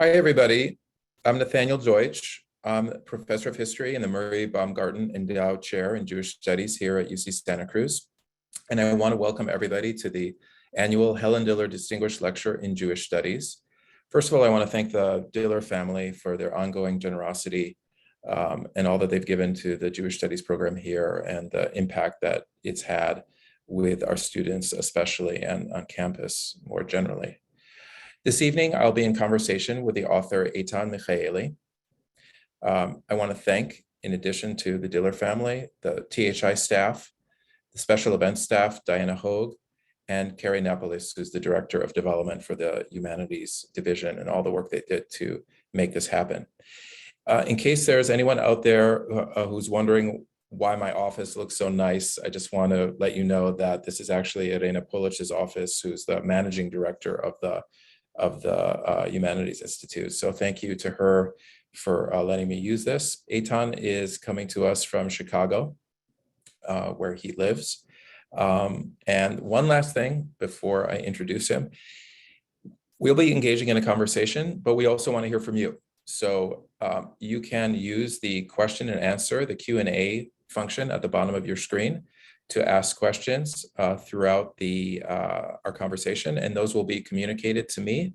Hi, everybody. I'm Nathaniel Deutsch. I'm a professor of history in the Murray Baumgarten Endowed Chair in Jewish Studies here at UC Santa Cruz. And I want to welcome everybody to the annual Helen Diller Distinguished Lecture in Jewish Studies. First of all, I want to thank the Diller family for their ongoing generosity and all that they've given to the Jewish Studies program here and the impact that it's had with our students, especially, and on campus more generally. This evening, I'll be in conversation with the author Ethan Michaeli. I want to thank, in addition to the Diller family, the THI staff, the special events staff, Diana Hogue, and Carrie Napolis, who's the Director of Development for the Humanities Division, and all the work they did to make this happen. In case there's anyone out there who's wondering why my office looks so nice, I just want to let you know that this is actually Irena Polich's office, who's the Managing Director of the Humanities Institute. So thank you to her for letting me use this. Eitan is coming to us from Chicago, where he lives. And one last thing before I introduce him, we'll be engaging in a conversation, but we also want to hear from you. So you can use the question and answer, the Q&A function at the bottom of your screen to ask questions throughout our conversation, and those will be communicated to me.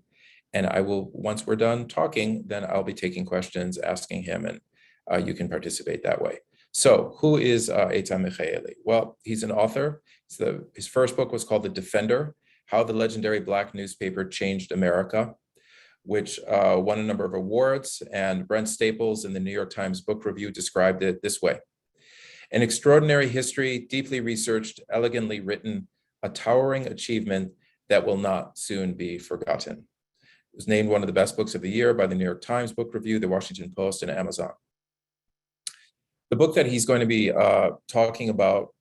And I will, once we're done talking, then I'll be taking questions, asking him, and you can participate that way. So who is Ethan Michaeli? Well, he's an author. His first book was called The Defender: How the Legendary Black Newspaper Changed America, which won a number of awards, and Brent Staples in the New York Times Book Review described it this way: an extraordinary history, deeply researched, elegantly written, a towering achievement that will not soon be forgotten. It was named one of the best books of the year by the New York Times Book Review, the Washington Post, and Amazon. The book that he's going to be talking about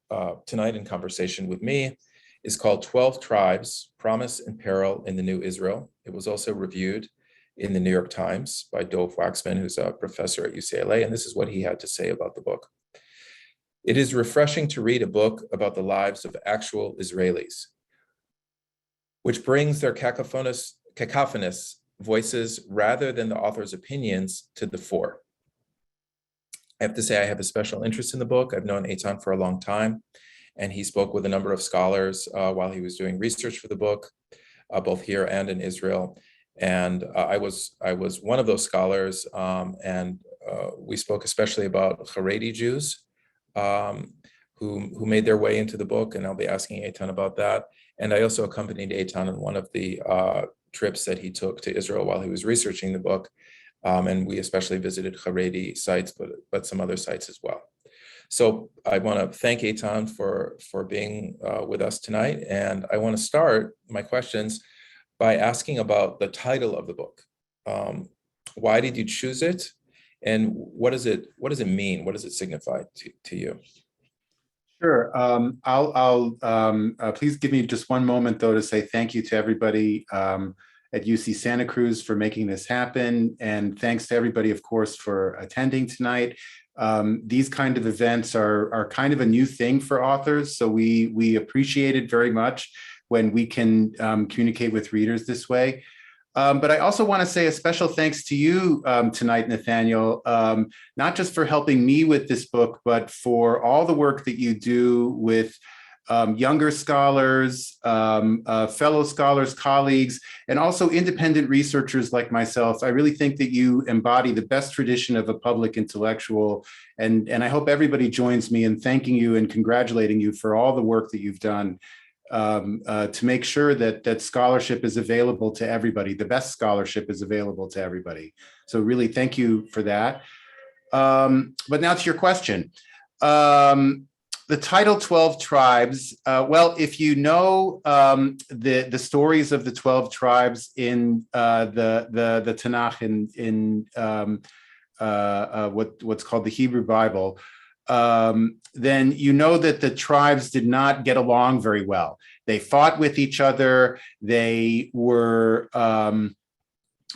tonight in conversation with me is called 12 Tribes, Promise and Peril in the New Israel. It was also reviewed in the New York Times by Dov Waxman, who's a professor at UCLA, and this is what he had to say about the book. It is refreshing to read a book about the lives of actual Israelis, which brings their cacophonous voices rather than the author's opinions to the fore. I have to say I have a special interest in the book. I've known Eitan for a long time, and he spoke with a number of scholars while he was doing research for the book, both here and in Israel. And I was one of those scholars, and we spoke especially about Haredi Jews, who made their way into the book, and I'll be asking Eitan about that. And I also accompanied Eitan on one of the trips that he took to Israel while he was researching the book, and we especially visited Haredi sites, but some other sites as well. So I want to thank Eitan for being with us tonight, and I want to start my questions by asking about the title of the book. Why did you choose it? And what does it mean? What does it signify to you? Sure. Please give me just one moment, though, to say thank you to everybody at UC Santa Cruz for making this happen. And thanks to everybody, of course, for attending tonight. These kind of events are kind of a new thing for authors. So we appreciate it very much when we can communicate with readers this way. But I also want to say a special thanks to you tonight, Nathaniel, not just for helping me with this book, but for all the work that you do with younger scholars, fellow scholars, colleagues, and also independent researchers like myself. I really think that you embody the best tradition of a public intellectual, and I hope everybody joins me in thanking you and congratulating you for all the work that you've done to make sure that scholarship is available to everybody. The best scholarship is available to everybody. So really, thank you for that. But now to your question. The title 12 Tribes, well, if you know the stories of the 12 tribes in the Tanakh, in what's called the Hebrew Bible, then you know that the tribes did not get along very well. They fought with each other. They were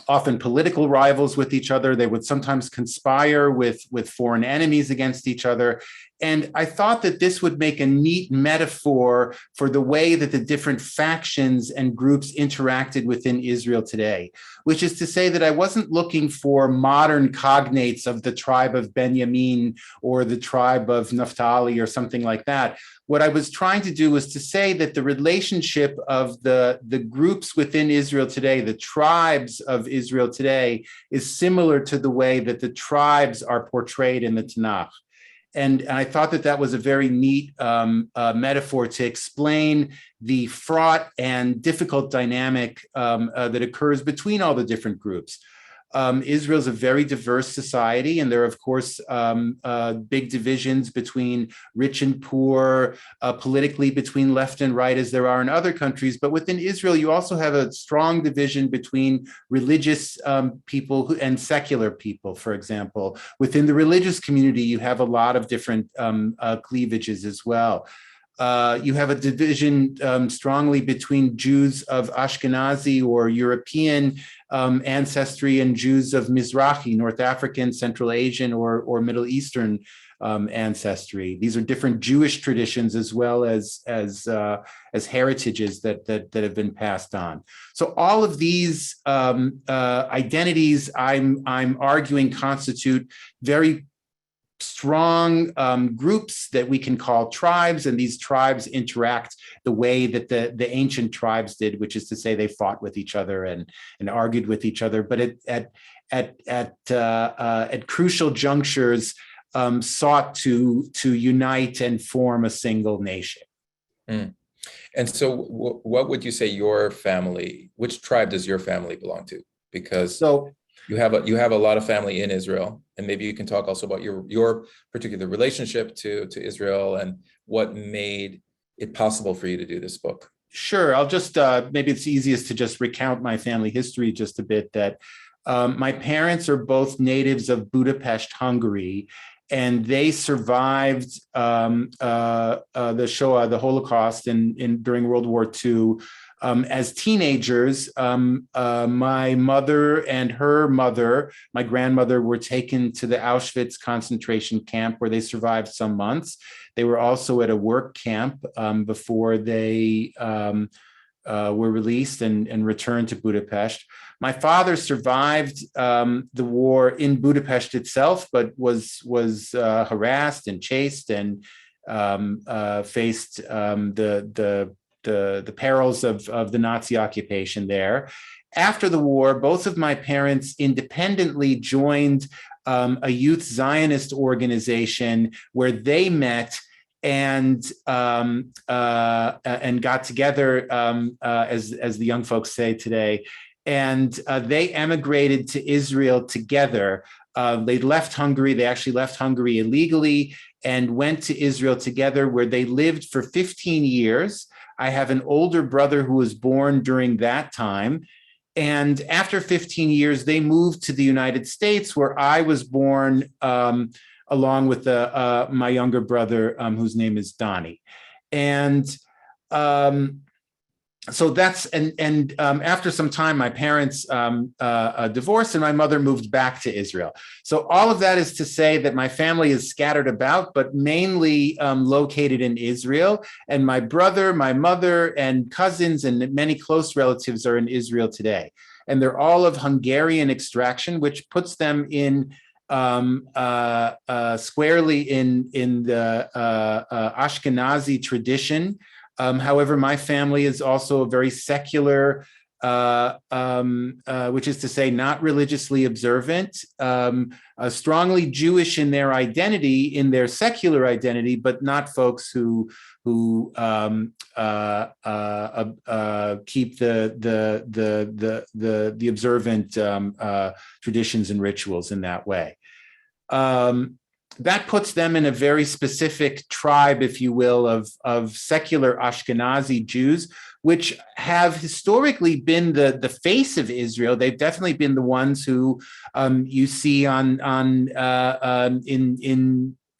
often political rivals with each other. They would sometimes conspire with foreign enemies against each other. And I thought that this would make a neat metaphor for the way that the different factions and groups interacted within Israel today, which is to say that I wasn't looking for modern cognates of the tribe of Benjamin or the tribe of Naphtali or something like that. What I was trying to do was to say that the relationship of the groups within Israel today, the tribes of Israel today, is similar to the way that the tribes are portrayed in the Tanakh. And I thought that that was a very neat metaphor to explain the fraught and difficult dynamic that occurs between all the different groups. Israel is a very diverse society, and there are, of course, big divisions between rich and poor, politically between left and right, as there are in other countries. But within Israel, you also have a strong division between religious people and secular people, for example. Within the religious community, you have a lot of different cleavages as well. You have a division strongly between Jews of Ashkenazi or European ancestry and Jews of Mizrahi, North African, Central Asian, or Middle Eastern ancestry. These are different Jewish traditions as well as heritages that have been passed on. So all of these identities, I'm arguing, constitute very strong groups that we can call tribes, and these tribes interact the way that the ancient tribes did, which is to say they fought with each other and argued with each other, but at crucial junctures sought to unite and form a single nation. Mm. And so what would you say your family, which tribe does your family belong to? Because you have a lot of family in Israel, and maybe you can talk also about your particular relationship to Israel and what made it possible for you to do this book. Sure. I'll just, maybe it's easiest to just recount my family history just a bit, that my parents are both natives of Budapest, Hungary, and they survived the Shoah, the Holocaust, during World War II. As teenagers, my mother and her mother, my grandmother, were taken to the Auschwitz concentration camp where they survived some months. They were also at a work camp before they were released and returned to Budapest. My father survived the war in Budapest itself, but was harassed and chased and faced the perils of the Nazi occupation there. After the war, both of my parents independently joined a youth Zionist organization where they met and got together, as the young folks say today. And they emigrated to Israel together. They left Hungary. They actually left Hungary illegally and went to Israel together, where they lived for 15 years. I have an older brother who was born during that time. And after 15 years, they moved to the United States, where I was born along with my younger brother, whose name is Donnie. And so that's, and after some time, my parents divorced and my mother moved back to Israel. So all of that is to say that my family is scattered about, but mainly located in Israel. And my brother, my mother, and cousins and many close relatives are in Israel today. And they're all of Hungarian extraction, which puts them in squarely in the Ashkenazi tradition. However, my family is also a very secular, which is to say not religiously observant, strongly Jewish in their identity, in their secular identity, but not folks who keep the observant traditions and rituals in that way. That puts them in a very specific tribe, if you will, of secular Ashkenazi Jews, which have historically been the face of Israel. They've definitely been the ones who you see in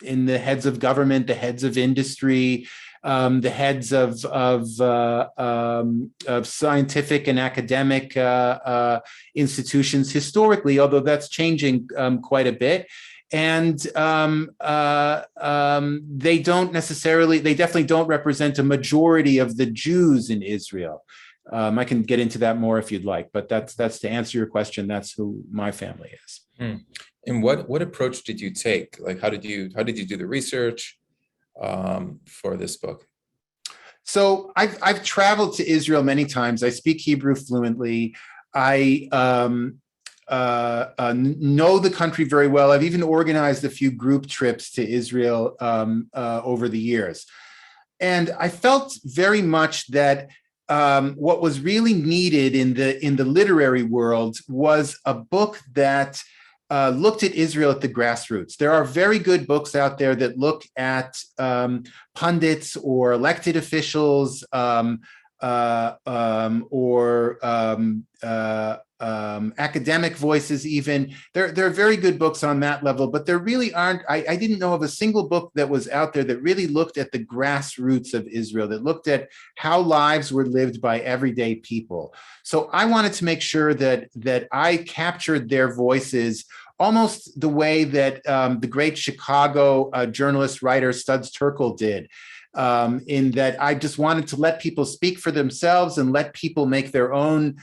the heads of government, the heads of industry, the heads of scientific and academic institutions historically, although that's changing quite a bit. And they definitely don't represent a majority of the Jews in Israel. I can get into that more if you'd like, but that's to answer your question. That's who my family is. And what approach did you take? Like, how did you do the research for this book? So I've traveled to Israel many times. I speak Hebrew fluently. I know the country very well. I've even organized a few group trips to Israel over the years. And I felt very much that what was really needed in the literary world was a book that looked at Israel at the grassroots. There are very good books out there that look at pundits or elected officials academic voices even. There are very good books on that level, but there really aren't. I didn't know of a single book that was out there that really looked at the grassroots of Israel, that looked at how lives were lived by everyday people. So I wanted to make sure that I captured their voices almost the way that the great Chicago journalist writer Studs Terkel did. In that I just wanted to let people speak for themselves and let people make their own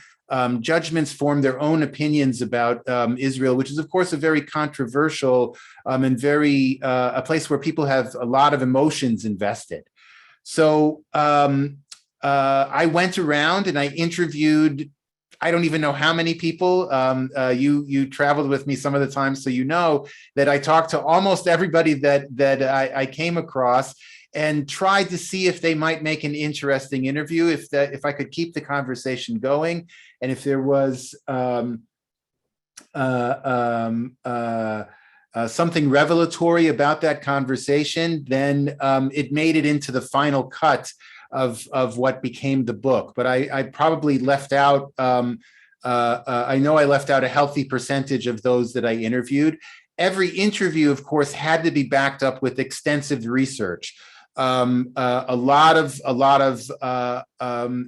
judgments, form their own opinions about Israel, which is, of course, a very controversial and very a place where people have a lot of emotions invested. So I went around and I interviewed, I don't even know how many people. You traveled with me some of the time, so you know that I talked to almost everybody that I came across, and tried to see if they might make an interesting interview, if I could keep the conversation going, and if there was something revelatory about that conversation, then it made it into the final cut of what became the book. But I probably left out, I know I left out a healthy percentage of those that I interviewed. Every interview, of course, had to be backed up with extensive research. A lot of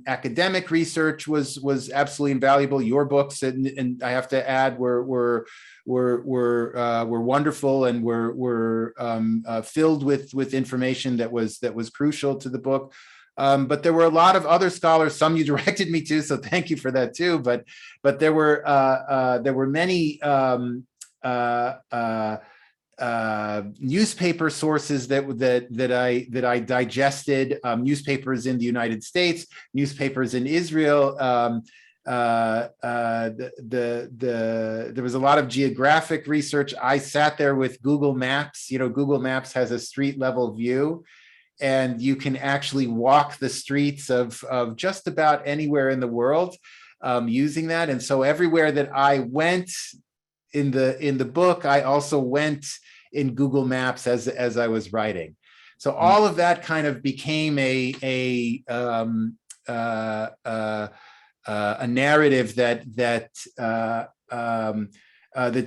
academic research was absolutely invaluable. Your books, and I have to add, were wonderful and were filled with information that was crucial to the book. But there were a lot of other scholars. Some you directed me to, so thank you for that too. But there were many newspaper sources that I digested, newspapers in the United States, newspapers in Israel. There was a lot of geographic research. I sat there with Google Maps. You know, Google Maps has a street level view, and you can actually walk the streets of just about anywhere in the world using that. And so everywhere that I went in the book, I also went in Google Maps as I was writing. So all of that kind of became a narrative that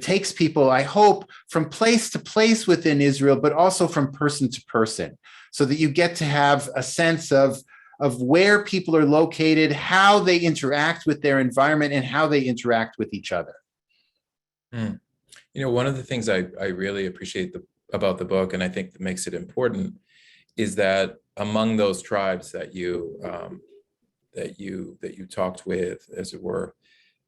takes people, I hope, from place to place within Israel, but also from person to person, so that you get to have a sense of where people are located, how they interact with their environment, and how they interact with each other. You know, one of the things I really appreciate about the book, and I think that makes it important, is that among those tribes that you talked with, as it were,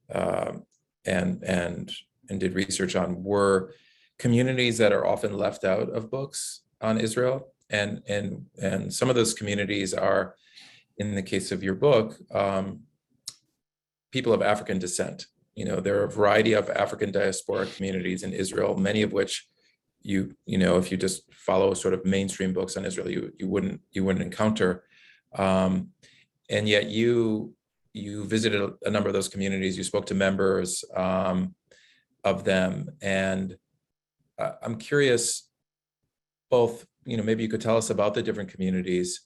and did research on, were communities that are often left out of books on Israel, and some of those communities are, in the case of your book, people of African descent. You know, there are a variety of African diaspora communities in Israel, many of which you know, if you just follow sort of mainstream books on Israel, you wouldn't encounter. And yet you visited a number of those communities. You spoke to members of them, and I'm curious, both, you know, maybe you could tell us about the different communities,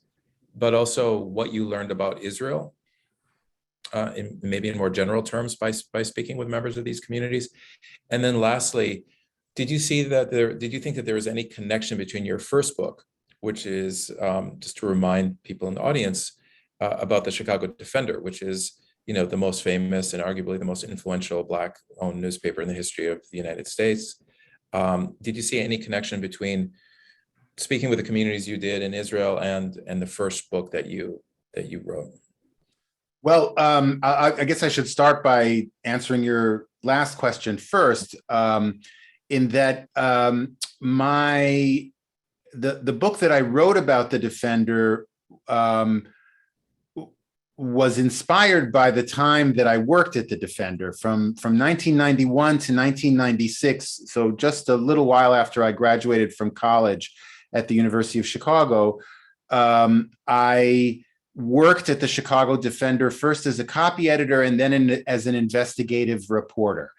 but also what you learned about Israel. Maybe in more general terms by speaking with members of these communities. And then lastly, did you think that there was any connection between your first book, which is just to remind people in the audience about the Chicago Defender, which is, the most famous and arguably the most influential Black-owned newspaper in the history of the United States. Did you see any connection between speaking with the communities you did in Israel and the first book that you wrote? Well, I guess I should start by answering your last question first, in that the book that I wrote about the Defender was inspired by the time that I worked at the Defender from 1991 to 1996. So just a little while after I graduated from college at the University of Chicago, I worked at the Chicago Defender first as a copy editor and then as an investigative reporter.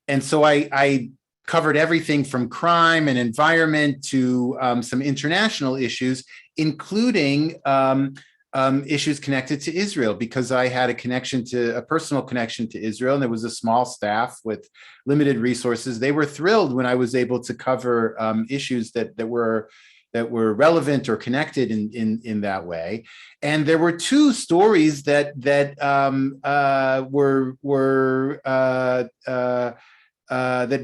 And so I covered everything from crime and environment to some international issues, including issues connected to Israel, because I had a personal connection to Israel, and there was a small staff with limited resources. They were thrilled when I was able to cover issues that were relevant or connected in that way. And there were two stories that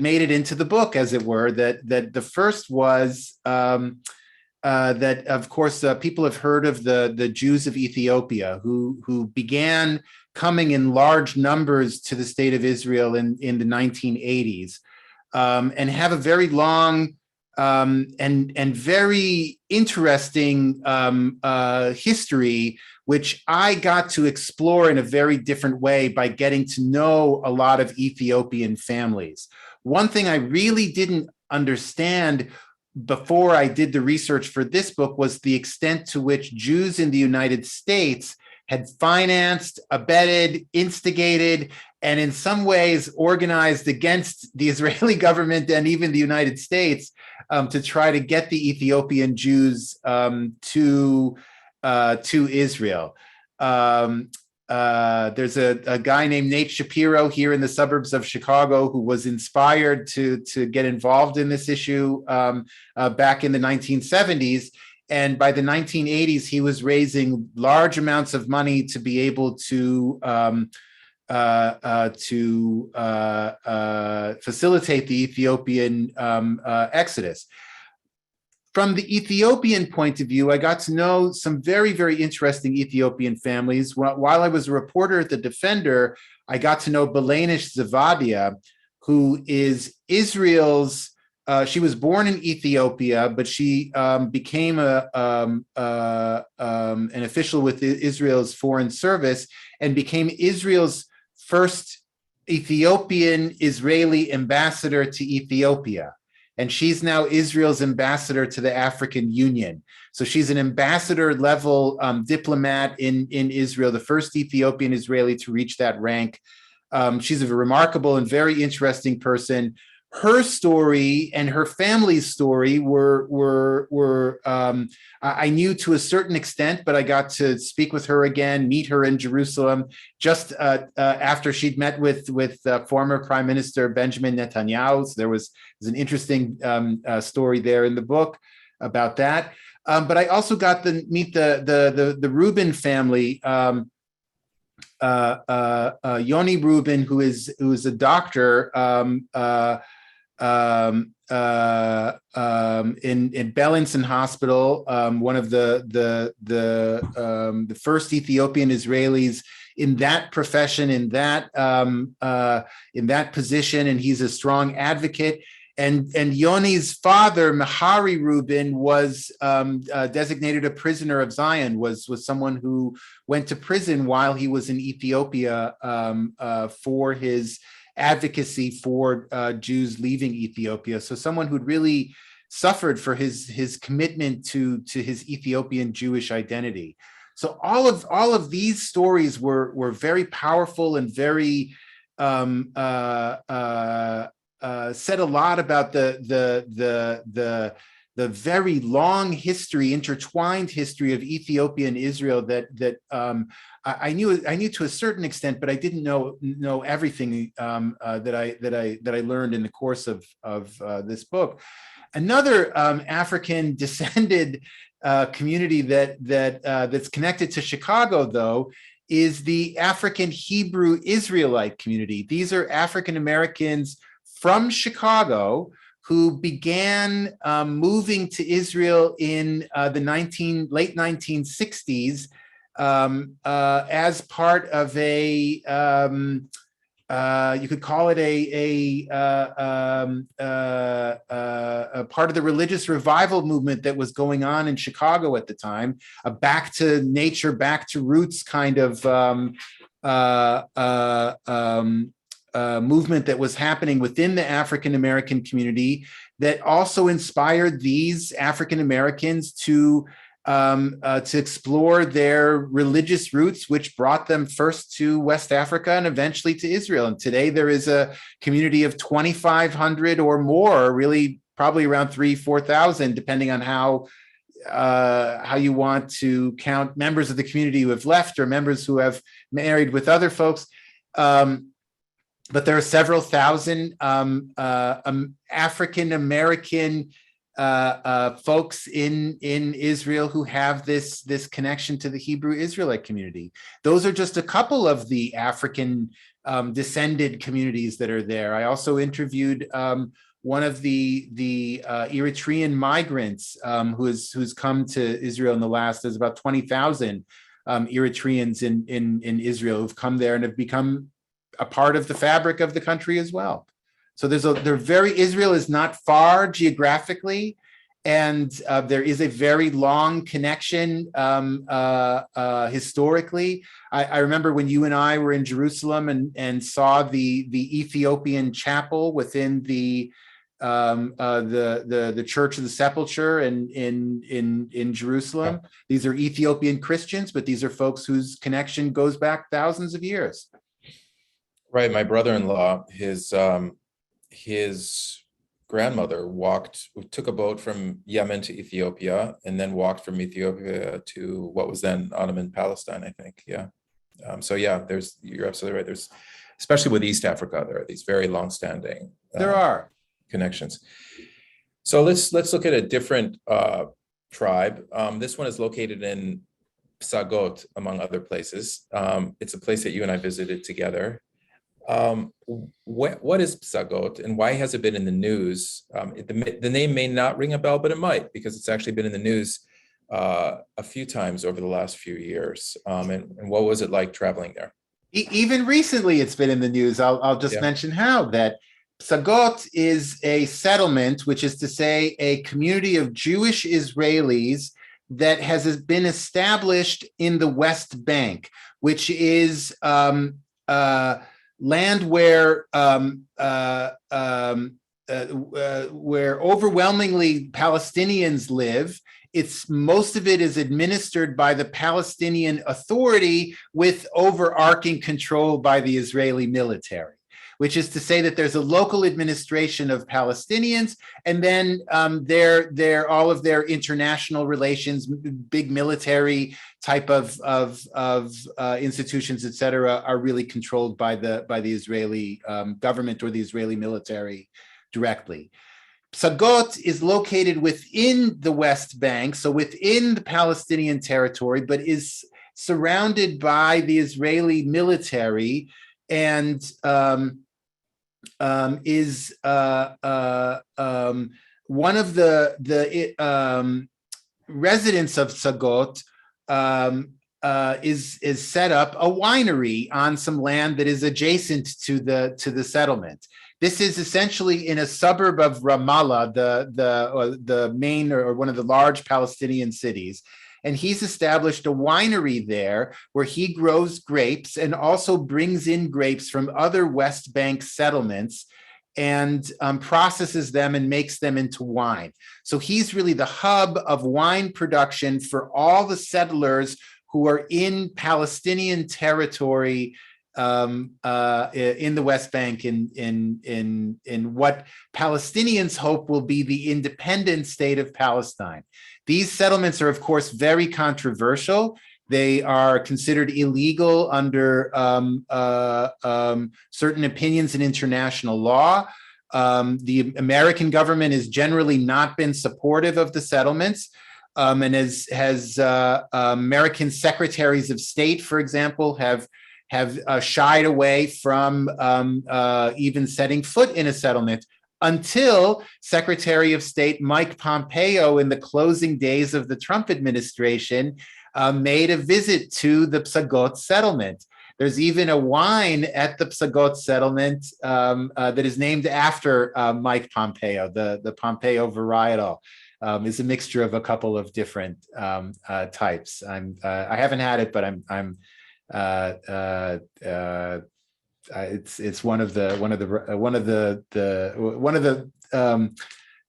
made it into the book, as it were. That the first was that, of course, people have heard of the Jews of Ethiopia who began coming in large numbers to the state of Israel in the 1980s, and have a very long and very interesting history, which I got to explore in a very different way by getting to know a lot of Ethiopian families. One thing I really didn't understand before I did the research for this book was the extent to which Jews in the United States had financed, abetted, instigated, and in some ways organized against the Israeli government and even the United States to try to get the Ethiopian Jews to Israel. There's a guy named Nate Shapiro here in the suburbs of Chicago who was inspired to get involved in this issue back in the 1970s. And by the 1980s, he was raising large amounts of money to be able to facilitate the Ethiopian exodus. From the Ethiopian point of view, I got to know some very, very interesting Ethiopian families. While I was a reporter at the Defender, I got to know Belenish Zavadia, who is Israel's. She was born in Ethiopia, but she became an official with Israel's foreign service and became Israel's first Ethiopian Israeli ambassador to Ethiopia. And she's now Israel's ambassador to the African Union. So she's an ambassador level diplomat in Israel, the first Ethiopian Israeli to reach that rank. She's a remarkable and very interesting person. Her story and her family's story were I knew to a certain extent, but I got to speak with her again, meet her in Jerusalem just after she'd met with former Prime Minister Benjamin Netanyahu. So there was an interesting story there in the book about that. But I also got to meet the Rubin family. Yoni Rubin, who is a doctor in Bellinson Hospital, one of the first Ethiopian Israelis in that profession, in that position, and he's a strong advocate. And Yoni's father, Mahari Rubin, was designated a prisoner of Zion, was someone who went to prison while he was in Ethiopia for his advocacy for Jews leaving Ethiopia. So someone who'd really suffered for his commitment to his Ethiopian Jewish identity. So all of these stories were very powerful and very said a lot about the very long history, intertwined history of Ethiopia and Israel that I knew to a certain extent, but I didn't know everything that I learned in the course of this book. Another African descended community that's connected to Chicago, though, is the African Hebrew Israelite community. These are African Americans from Chicago who began moving to Israel in the late 1960s as part of a you could call it a part of the religious revival movement that was going on in Chicago at the time, a back to nature, back to roots kind of movement that was happening within the African American community that also inspired these African Americans to explore their religious roots, which brought them first to West Africa and eventually to Israel. And today there is a community of 2,500 or more, really probably around 3,000-4,000, depending on how you want to count members of the community who have left or members who have married with other folks. But there are several thousand African American folks in Israel who have this connection to the Hebrew Israelite community. Those are just a couple of the African descended communities that are there. I also interviewed one of the Eritrean migrants who's come to Israel in the last. There's about 20,000 Eritreans in Israel who've come there and have become a part of the fabric of the country as well. So Israel is not far geographically, and there is a very long connection historically. I remember when you and I were in Jerusalem and saw the Ethiopian chapel within the Church of the Sepulchre in Jerusalem. These are Ethiopian Christians, but these are folks whose connection goes back thousands of years. Right, my brother-in-law, his grandmother took a boat from Yemen to Ethiopia and then walked from Ethiopia to what was then Ottoman Palestine, I think. Yeah. So yeah, you're absolutely right. There's, especially with East Africa, there are these very long-standing connections. So let's look at a different tribe. This one is located in Psagot, among other places. It's a place that you and I visited together. What is Psagot and why has it been in the news? The name may not ring a bell, but it might, because it's actually been in the news a few times over the last few years. And what was it like traveling there? Even recently, it's been in the news. I'll just mention how that Psagot is a settlement, which is to say a community of Jewish Israelis that has been established in the West Bank, which is land where overwhelmingly Palestinians live. Most of it is administered by the Palestinian Authority with overarching control by the Israeli military, which is to say that there's a local administration of Palestinians, and then all of their international relations, big military type of institutions, et cetera, are really controlled by the Israeli government or the Israeli military directly. Psagot is located within the West Bank, so within the Palestinian territory, but is surrounded by the Israeli military and is one of the residents of Psagot is set up a winery on some land that is adjacent to the settlement. This is essentially in a suburb of Ramallah, the main or one of the large Palestinian cities. And he's established a winery there where he grows grapes and also brings in grapes from other West Bank settlements and processes them and makes them into wine. So he's really the hub of wine production for all the settlers who are in Palestinian territory in the West Bank in what Palestinians hope will be the independent state of Palestine. These settlements are, of course, very controversial. They are considered illegal under certain opinions in international law. The American government has generally not been supportive of the settlements, and has American secretaries of state, for example, have shied away from even setting foot in a settlement until Secretary of State Mike Pompeo, in the closing days of the Trump administration, made a visit to the Psagot settlement. There's even a wine at the Psagot settlement that is named after Mike Pompeo. The Pompeo varietal is a mixture of a couple of different types. I haven't had it, but it's one of the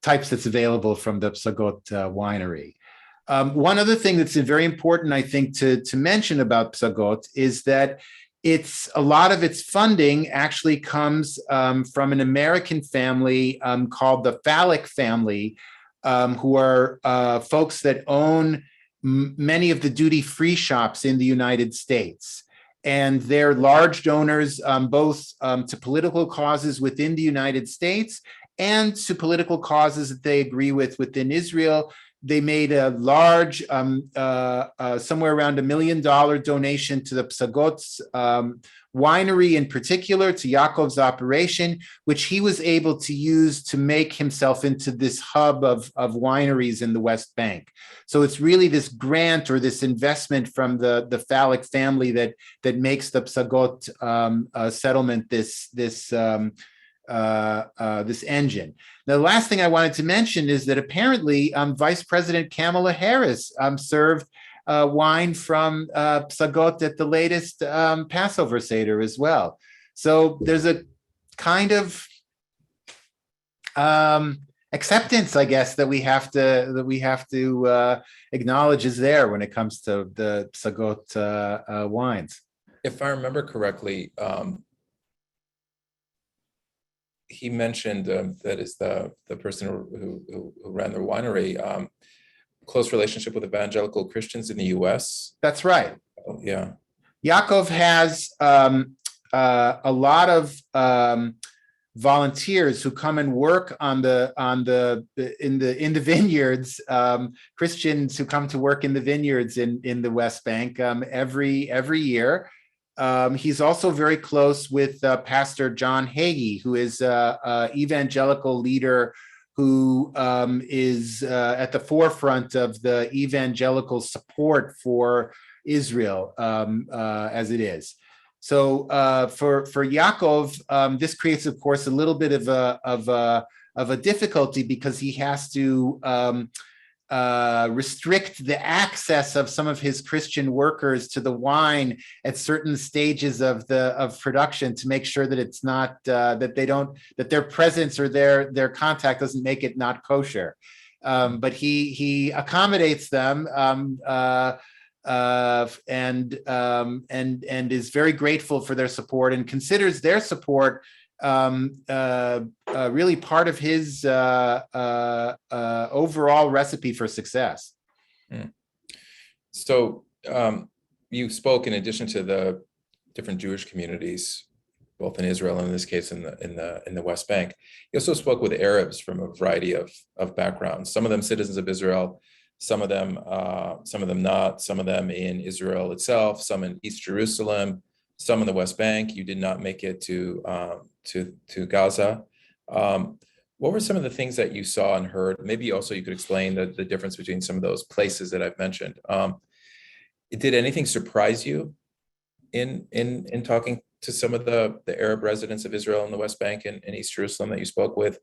types that's available from the Psagot winery. One other thing that's very important, I think, to mention about Psagot is that a lot of its funding actually comes from an American family called the Phallic family, who are folks that own many of the duty-free shops in the United States. And they're large donors both to political causes within the United States and to political causes that they agree with within Israel. They made a large, somewhere around $1 million donation to the Psagot winery, in particular to Yaakov's operation, which he was able to use to make himself into this hub of wineries in the West Bank. So it's really this grant or this investment from the Phallic family that makes the Psagot settlement this engine. Now, the last thing I wanted to mention is that apparently Vice President Kamala Harris served wine from Psagot at the latest Passover Seder as well. So there's a kind of acceptance, I guess, that we have to acknowledge is there when it comes to the Psagot wines. If I remember correctly, he mentioned that is the person who ran the winery, close relationship with evangelical Christians in the U.S. That's right. Yeah. Yaakov has a lot of volunteers who come and work in the vineyards, Christians who come to work in the vineyards in the West Bank every year. He's also very close with Pastor John Hagee, who is an evangelical leader who is at the forefront of the evangelical support for Israel as it is. So for Yaakov, this creates, of course, a little bit of a difficulty because he has to restrict the access of some of his Christian workers to the wine at certain stages of production to make sure that it's not that their presence or their contact doesn't make it not kosher. But he accommodates them and is very grateful for their support and considers their support really part of his overall recipe for success. So you spoke, in addition to the different Jewish communities, both in Israel and in this case in the West Bank, you also spoke with Arabs from a variety of backgrounds. Some of them citizens of Israel, some of them not. Some of them in Israel itself, some in East Jerusalem, some in the West Bank. You did not make it to Gaza. What were some of the things that you saw and heard? Maybe also you could explain the difference between some of those places that I've mentioned. Did anything surprise you in talking to some of the Arab residents of Israel in the West Bank and East Jerusalem that you spoke with?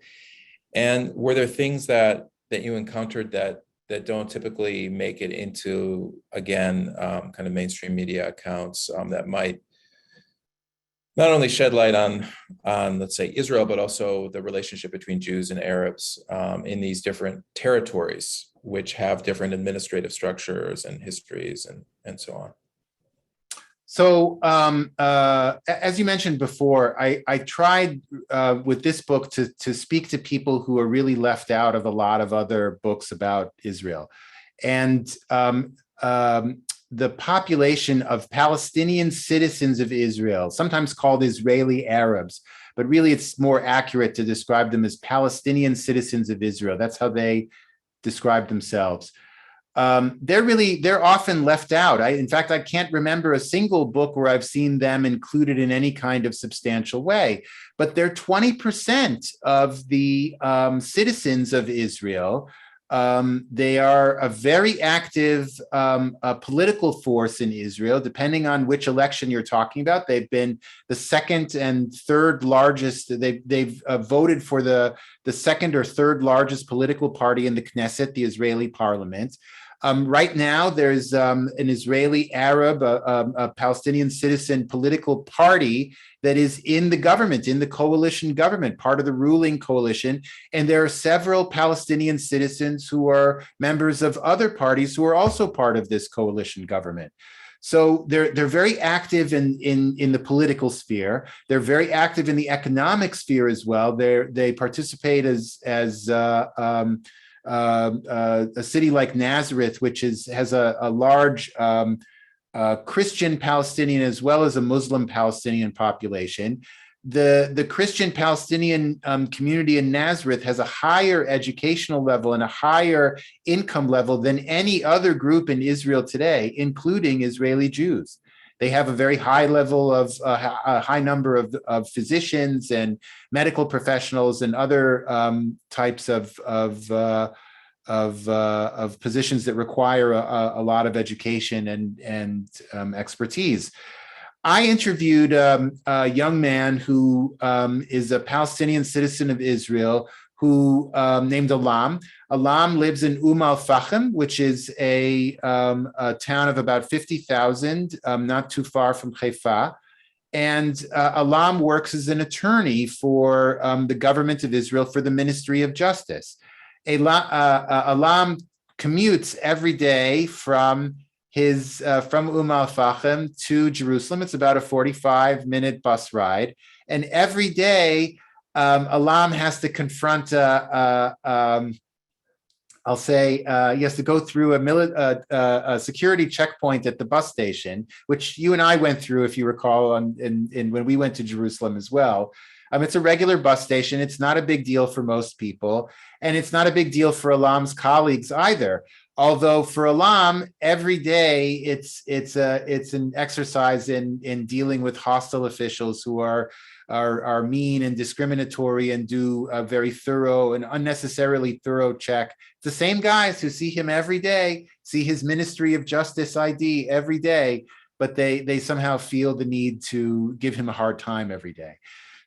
And were there things that you encountered that don't typically make it into, again, kind of mainstream media accounts that might not only shed light on let's say Israel, but also the relationship between Jews and Arabs in these different territories, which have different administrative structures and histories and so on? So as you mentioned before, I tried with this book to speak to people who are really left out of a lot of other books about Israel. And the population of Palestinian citizens of Israel, sometimes called Israeli Arabs, but really it's more accurate to describe them as Palestinian citizens of Israel. That's how they describe themselves. They're often left out. In fact, I can't remember a single book where I've seen them included in any kind of substantial way, but they're 20% of the citizens of Israel. They are a very active political force in Israel, depending on which election you're talking about. They've been the second and third largest. They've voted for the second or third largest political party in the Knesset, the Israeli parliament. Right now, there's an Israeli Arab, a Palestinian citizen political party that is in the government, in the coalition government, part of the ruling coalition. And there are several Palestinian citizens who are members of other parties who are also part of this coalition government. So they're very active in the political sphere. They're very active in the economic sphere as well. They participate as a city like Nazareth, which has a large Christian Palestinian as well as a Muslim Palestinian population. The Christian Palestinian community in Nazareth has a higher educational level and a higher income level than any other group in Israel today, including Israeli Jews. They have a very high level of a high number of physicians and medical professionals and other types of positions that require a lot of education and expertise. I interviewed a young man who is a Palestinian citizen of Israel who named Alam. Alam lives in Al-Fahim, which is a town of about 50,000, not too far from Haifa. And Alam works as an attorney for the government of Israel for the Ministry of Justice. Alam commutes every day from Al-Fahim to Jerusalem. It's about a 45-minute bus ride. And every day, Alam has to confront he has to go through a security checkpoint at the bus station, which you and I went through, if you recall, when we went to Jerusalem as well. It's a regular bus station. It's not a big deal for most people, and it's not a big deal for Alam's colleagues either. Although for Alam, every day it's an exercise in dealing with hostile officials who are mean and discriminatory and do a very thorough and unnecessarily thorough check. The same guys who see him every day, see his Ministry of Justice ID every day, but they somehow feel the need to give him a hard time every day.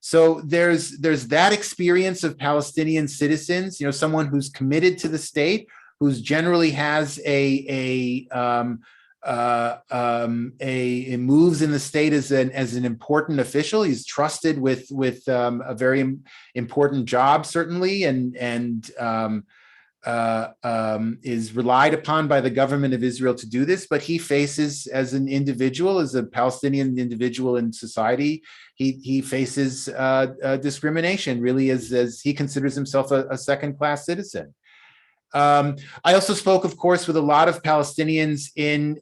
So there's that experience of Palestinian citizens, someone who's committed to the state, who's generally has moves in the state as an important official. He's trusted with a very important job, certainly, and is relied upon by the government of Israel to do this. But he faces, as an individual, as a Palestinian individual in society, he faces discrimination, really, as he considers himself a second-class citizen. I also spoke, of course, with a lot of Palestinians in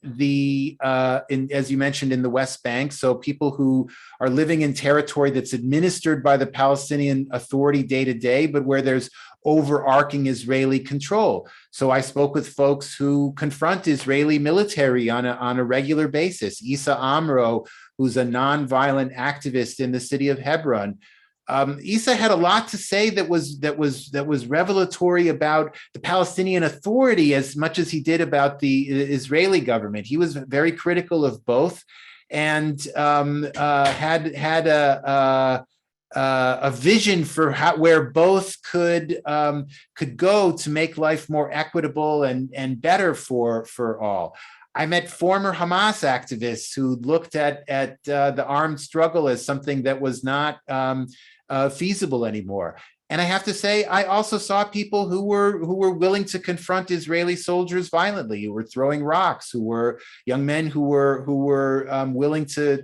as you mentioned, in the West Bank. So people who are living in territory that's administered by the Palestinian Authority day to day, but where there's overarching Israeli control. So I spoke with folks who confront Israeli military on a regular basis. Issa Amro, who's a nonviolent activist in the city of Hebron. Issa had a lot to say that was revelatory about the Palestinian Authority as much as he did about the Israeli government. He was very critical of both, and had a vision for where both could go to make life more equitable and better for all. I met former Hamas activists who looked at the armed struggle as something that was not feasible anymore. And I have to say, I also saw people who were willing to confront Israeli soldiers violently, who were throwing rocks, who were young men who were willing to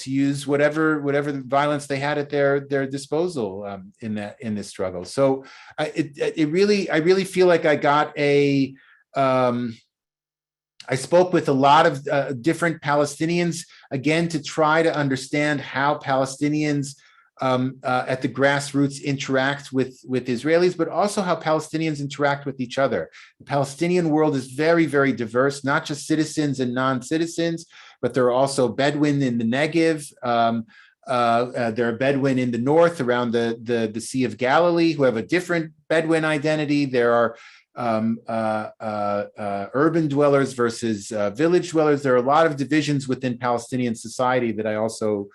use whatever violence they had at their disposal in this struggle. So I really feel like I got a I spoke with a lot of different Palestinians, again, to try to understand how Palestinians at the grassroots interact with Israelis, but also how Palestinians interact with each other. The Palestinian world is very, very diverse, not just citizens and non-citizens, but there are also Bedouin in the Negev. There are Bedouin in the north around the Sea of Galilee who have a different Bedouin identity. There are urban dwellers versus village dwellers. There are a lot of divisions within Palestinian society that I also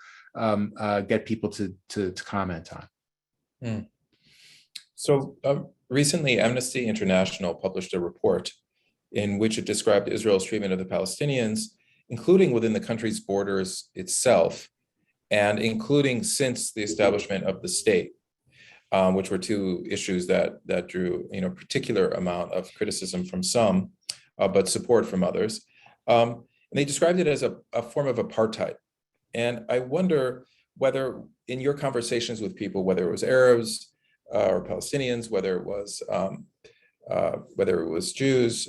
get people to comment on. So recently, Amnesty International published a report in which it described Israel's treatment of the Palestinians, including within the country's borders itself, and including since the establishment of the state, which were two issues that drew particular amount of criticism from some, but support from others. And they described it as a form of apartheid. And I wonder whether in your conversations with people, whether it was Arabs or Palestinians, whether it was Jews,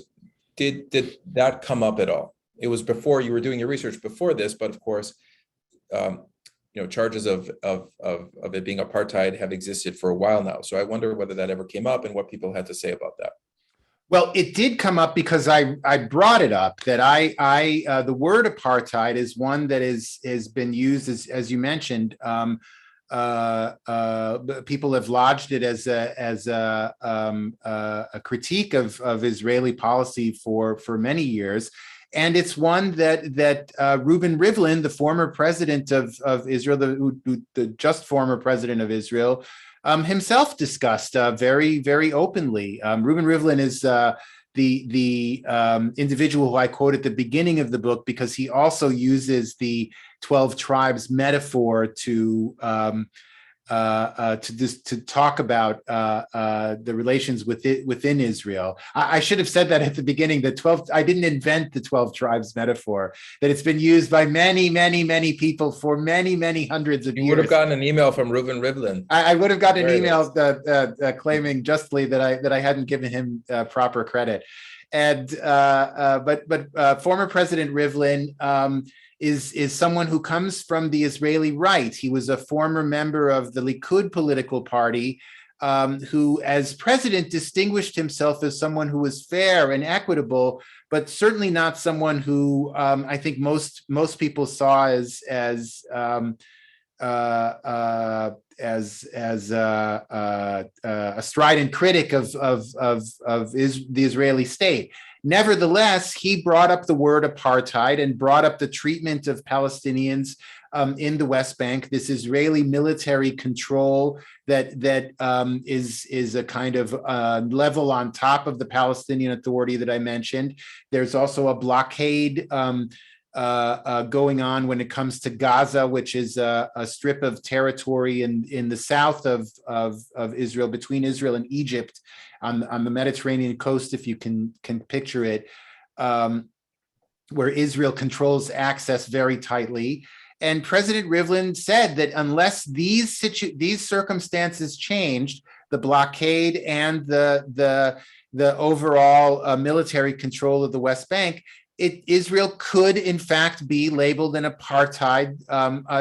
did that come up at all? It was before you were doing your research before this, but of course, charges of it being apartheid have existed for a while now. So I wonder whether that ever came up and what people had to say about that. Well, it did come up because I brought it up that the word apartheid is one that has been used as you mentioned. People have lodged it as a critique of Israeli policy for many years. And it's one that Reuven Rivlin, the former president of Israel, the just former president of Israel, himself discussed very, very openly. Reuven Rivlin is the individual who I quote at the beginning of the book because he also uses the 12 tribes metaphor to talk about the relations within Israel. I should have said that at the beginning. I didn't invent the 12 tribes metaphor. That it's been used by many, many, many people for many, many hundreds of years. You would have gotten an email from Reuven Rivlin. I would have gotten an email claiming justly that I hadn't given him proper credit. And but former President Rivlin is someone who comes from the Israeli right. He was a former member of the Likud political party, who as president distinguished himself as someone who was fair and equitable, but certainly not someone who I think most people saw as a strident critic of the Israeli state. Nevertheless, he brought up the word apartheid and brought up the treatment of Palestinians in the West Bank, this Israeli military control that is a kind of level on top of the Palestinian Authority that I mentioned. There's also a blockade going on when it comes to Gaza, which is a strip of territory in the south of Israel, between Israel and Egypt, on the Mediterranean coast, if you can picture it, where Israel controls access very tightly. And President Rivlin said that unless these circumstances changed, the blockade and the overall military control of the West Bank, Israel could in fact be labeled an apartheid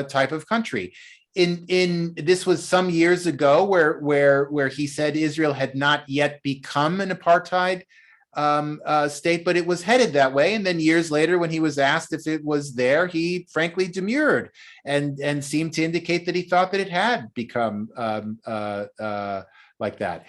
type of country. This was some years ago where he said Israel had not yet become an apartheid state, but it was headed that way. And then years later, when he was asked if it was there, he frankly demurred and seemed to indicate that he thought that it had become like that.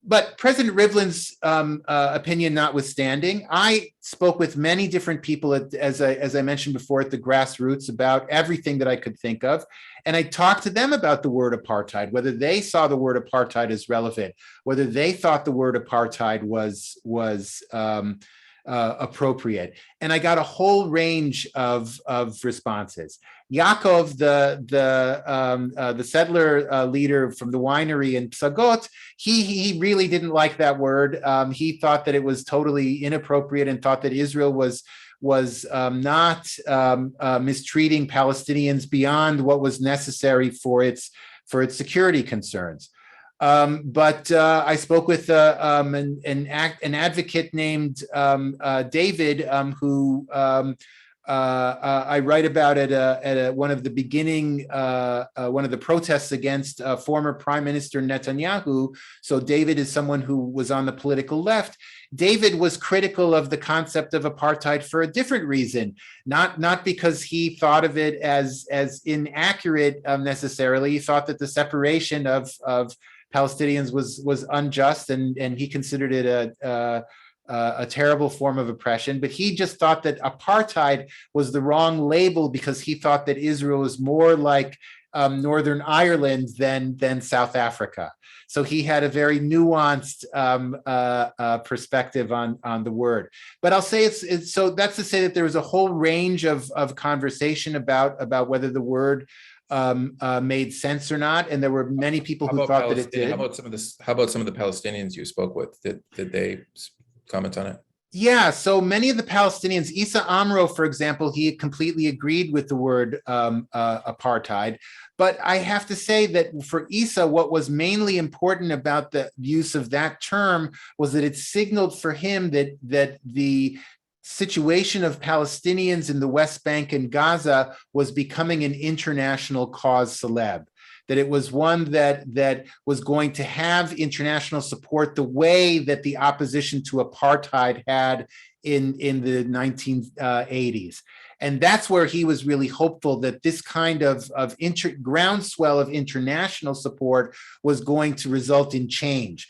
But President Rivlin's opinion notwithstanding, I spoke with many different people, as I mentioned before, at the grassroots about everything that I could think of. And I talked to them about the word apartheid, whether they saw the word apartheid as relevant, whether they thought the word apartheid was appropriate. And I got a whole range of responses. Yaakov, the settler leader from the winery in Psagot, he really didn't like that word. He thought that it was totally inappropriate and thought that Israel was not mistreating Palestinians beyond what was necessary for its security concerns. But I spoke with an advocate named David, who I write about at one of the beginning, one of the protests against former Prime Minister Netanyahu. So David is someone who was on the political left. David was critical of the concept of apartheid for a different reason, not because he thought of it as inaccurate necessarily. He thought that the separation of Palestinians was unjust, and he considered it a terrible form of oppression. But he just thought that apartheid was the wrong label because he thought that Israel was more like Northern Ireland than South Africa. So he had a very nuanced perspective on the word. But I'll say it's so that's to say that there was a whole range of conversation about whether the word made sense or not, and there were many people who thought that it did. How about some of the Palestinians you spoke with? Did they comment on it? Yeah, so many of the Palestinians, Issa Amro, for example, he completely agreed with the word apartheid. But I have to say that for Issa, what was mainly important about the use of that term was that it signaled for him that the situation of Palestinians in the West Bank and Gaza was becoming an international cause célèbre, that it was one that was going to have international support the way that the opposition to apartheid had in the 1980s. And that's where he was really hopeful that this kind of groundswell of international support was going to result in change.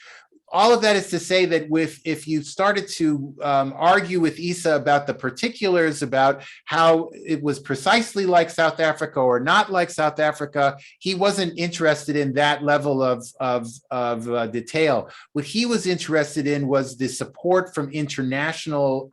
All of that is to say that if you started to argue with Issa about the particulars, about how it was precisely like South Africa or not like South Africa, he wasn't interested in that level of detail. What he was interested in was the support from international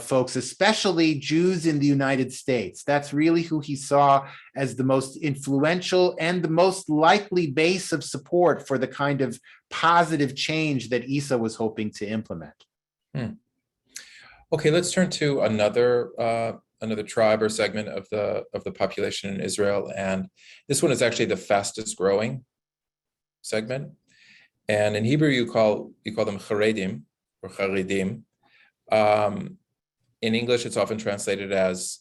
folks, especially Jews in the United States. That's really who he saw as the most influential and the most likely base of support for the kind of positive change that Issa was hoping to implement. Okay, let's turn to another tribe or segment of the population in Israel, and this one is actually the fastest growing segment. And in Hebrew, you call them Haredim or Haredim. In English, it's often translated as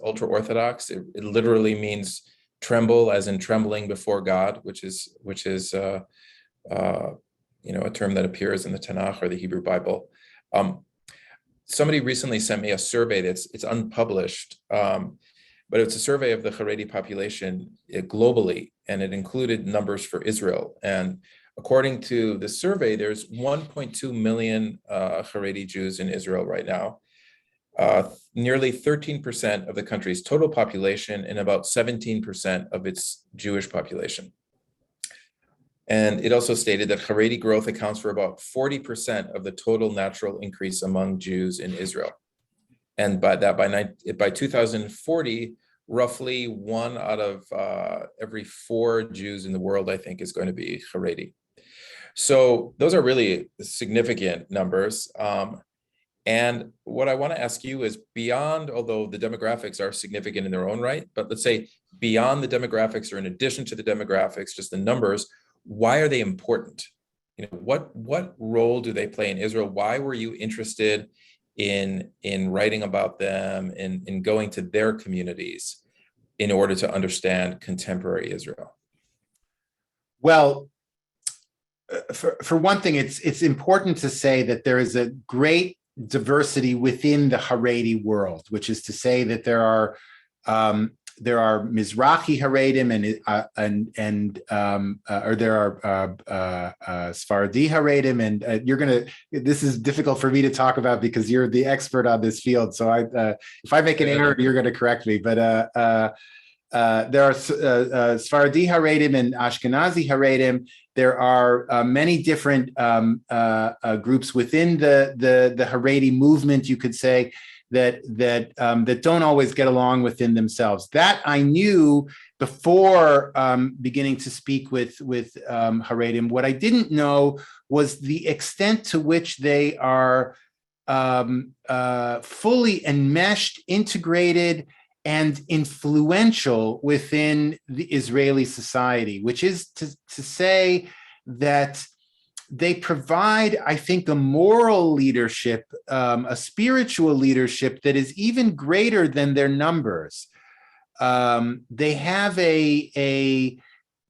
ultra-Orthodox. It literally means tremble, as in trembling before God, which is a term that appears in the Tanakh or the Hebrew Bible. Somebody recently sent me a survey it's unpublished, but it's a survey of the Haredi population globally, and it included numbers for Israel. And according to the survey, there's 1.2 million Haredi Jews in Israel right now, nearly 13% of the country's total population and about 17% of its Jewish population. And it also stated that Haredi growth accounts for about 40% of the total natural increase among Jews in Israel. And by 2040, roughly 1 out of every 4 Jews in the world, I think, is going to be Haredi. So those are really significant numbers. And what I want to ask you is, beyond, although the demographics are significant in their own right, but let's say beyond the demographics or in addition to the demographics, just the numbers, why are they important? What role do they play in Israel? Why were you interested in writing about them, in going to their communities in order to understand contemporary Israel? Well, for one thing, it's important to say that there is a great diversity within the Haredi world, which is to say that there are Mizrahi Haredim or there are Sephardi Haredim, and this is difficult for me to talk about because you're the expert on this field. So if I make an error, you're going to correct me. But there are Sephardi Haredim and Ashkenazi Haredim. There are many different groups within the Haredi movement, you could say, that don't always get along within themselves. That I knew before beginning to speak with Haredim. What I didn't know was the extent to which they are fully enmeshed, integrated, and influential within the Israeli society, which is to say that they provide, I think, a moral leadership, a spiritual leadership that is even greater than their numbers. They have a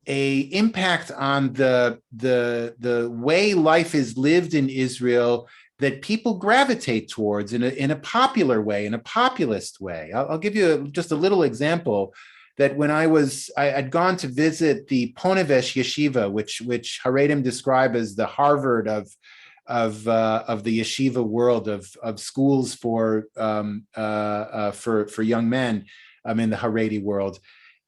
impact on the way life is lived in Israel that people gravitate towards in a popular way, in a populist way. I'll give you just a little example. That when I'd gone to visit the Ponevezh Yeshiva, which Haredim describe as the Harvard of the yeshiva world, of schools for young men in the Haredi world.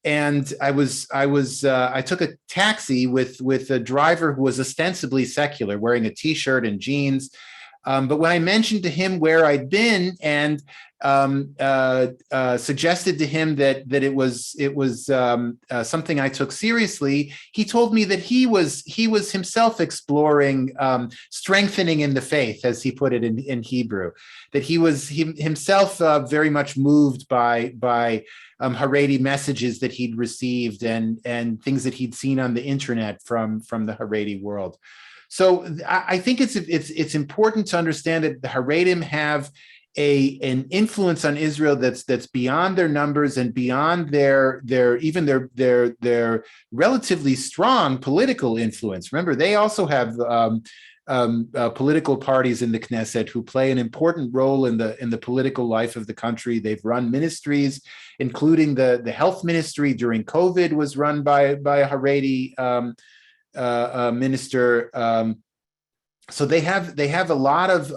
And I took a taxi with a driver who was ostensibly secular, wearing a t-shirt and jeans. But when I mentioned to him where I'd been and suggested to him that it was something I took seriously, he told me that he was himself exploring strengthening in the faith, as he put it in Hebrew. That he was himself very much moved by Haredi messages that he'd received and things that he'd seen on the internet from the Haredi world. So I think it's important to understand that the Haredim have an influence on Israel that's beyond their numbers and beyond their relatively strong political influence. Remember, they also have political parties in the Knesset who play an important role in the political life of the country. They've run ministries, including the health ministry during COVID was run by a Haredi minister. So they have a lot of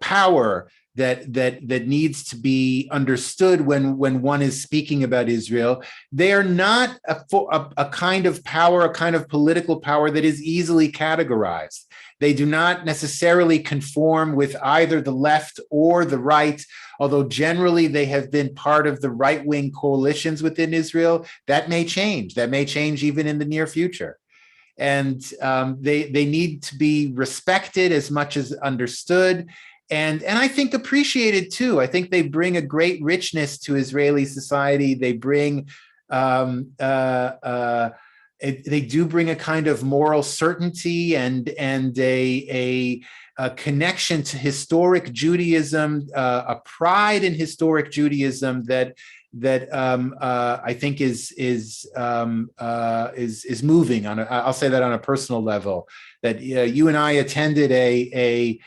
power that needs to be understood when one is speaking about Israel. They are not a kind of power, a kind of political power that is easily categorized. They do not necessarily conform with either the left or the right, although generally they have been part of the right-wing coalitions within Israel. That may change. That may change even in the near future. And they need to be respected as much as understood, and I think appreciated too. I think they bring a great richness to Israeli society. They bring they do bring a kind of moral certainty and a connection to historic Judaism, a pride in historic Judaism that I think is moving on. I'll say that on a personal level. That you and I attended a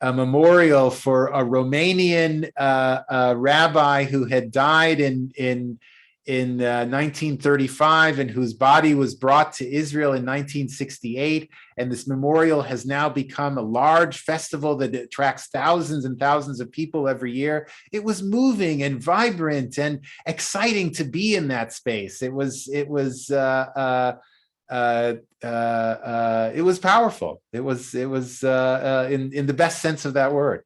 memorial for a Romanian rabbi who had died in 1935 and whose body was brought to Israel in 1968. And this memorial has now become a large festival that attracts thousands and thousands of people every year. It was moving and vibrant and exciting to be in that space. It was powerful. It was in the best sense of that word.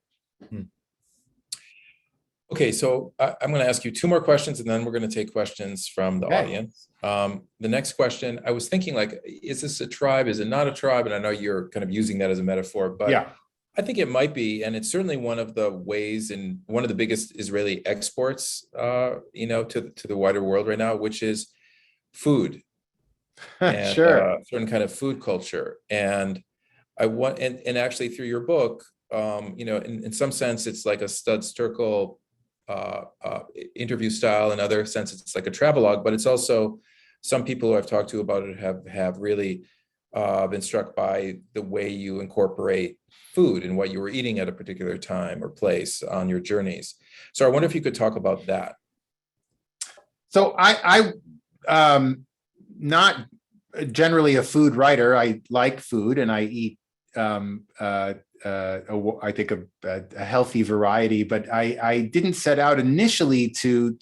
Okay, so I'm going to ask you two more questions, and then we're going to take questions from the audience. The next question, I was thinking, like, is this a tribe? Is it not a tribe? And I know you're kind of using that as a metaphor, but yeah. I think it might be, and it's certainly one of the ways and one of the biggest Israeli exports, to the wider world right now, which is food. And, sure. Certain kind of food culture. And I want, and actually through your book, in some sense, it's like a Stud Sterkel interview style. In other sense, it's like a travelogue, but it's also, some people who I've talked to about it have really been struck by the way you incorporate food and what you were eating at a particular time or place on your journeys. So I wonder if you could talk about that. So I not generally a food writer. I like food and I eat I think a healthy variety, but I didn't set out initially to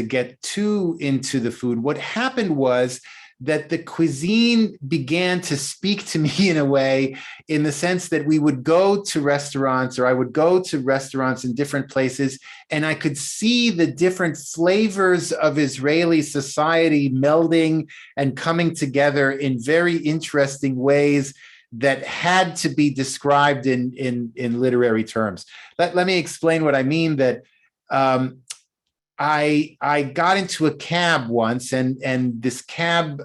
get too into the food. What happened was that the cuisine began to speak to me in a way, in the sense that we would go to restaurants, or I would go to restaurants in different places, and I could see the different flavors of Israeli society melding and coming together in very interesting ways that had to be described in literary terms. Let me explain what I mean. That I got into a cab once, and this cab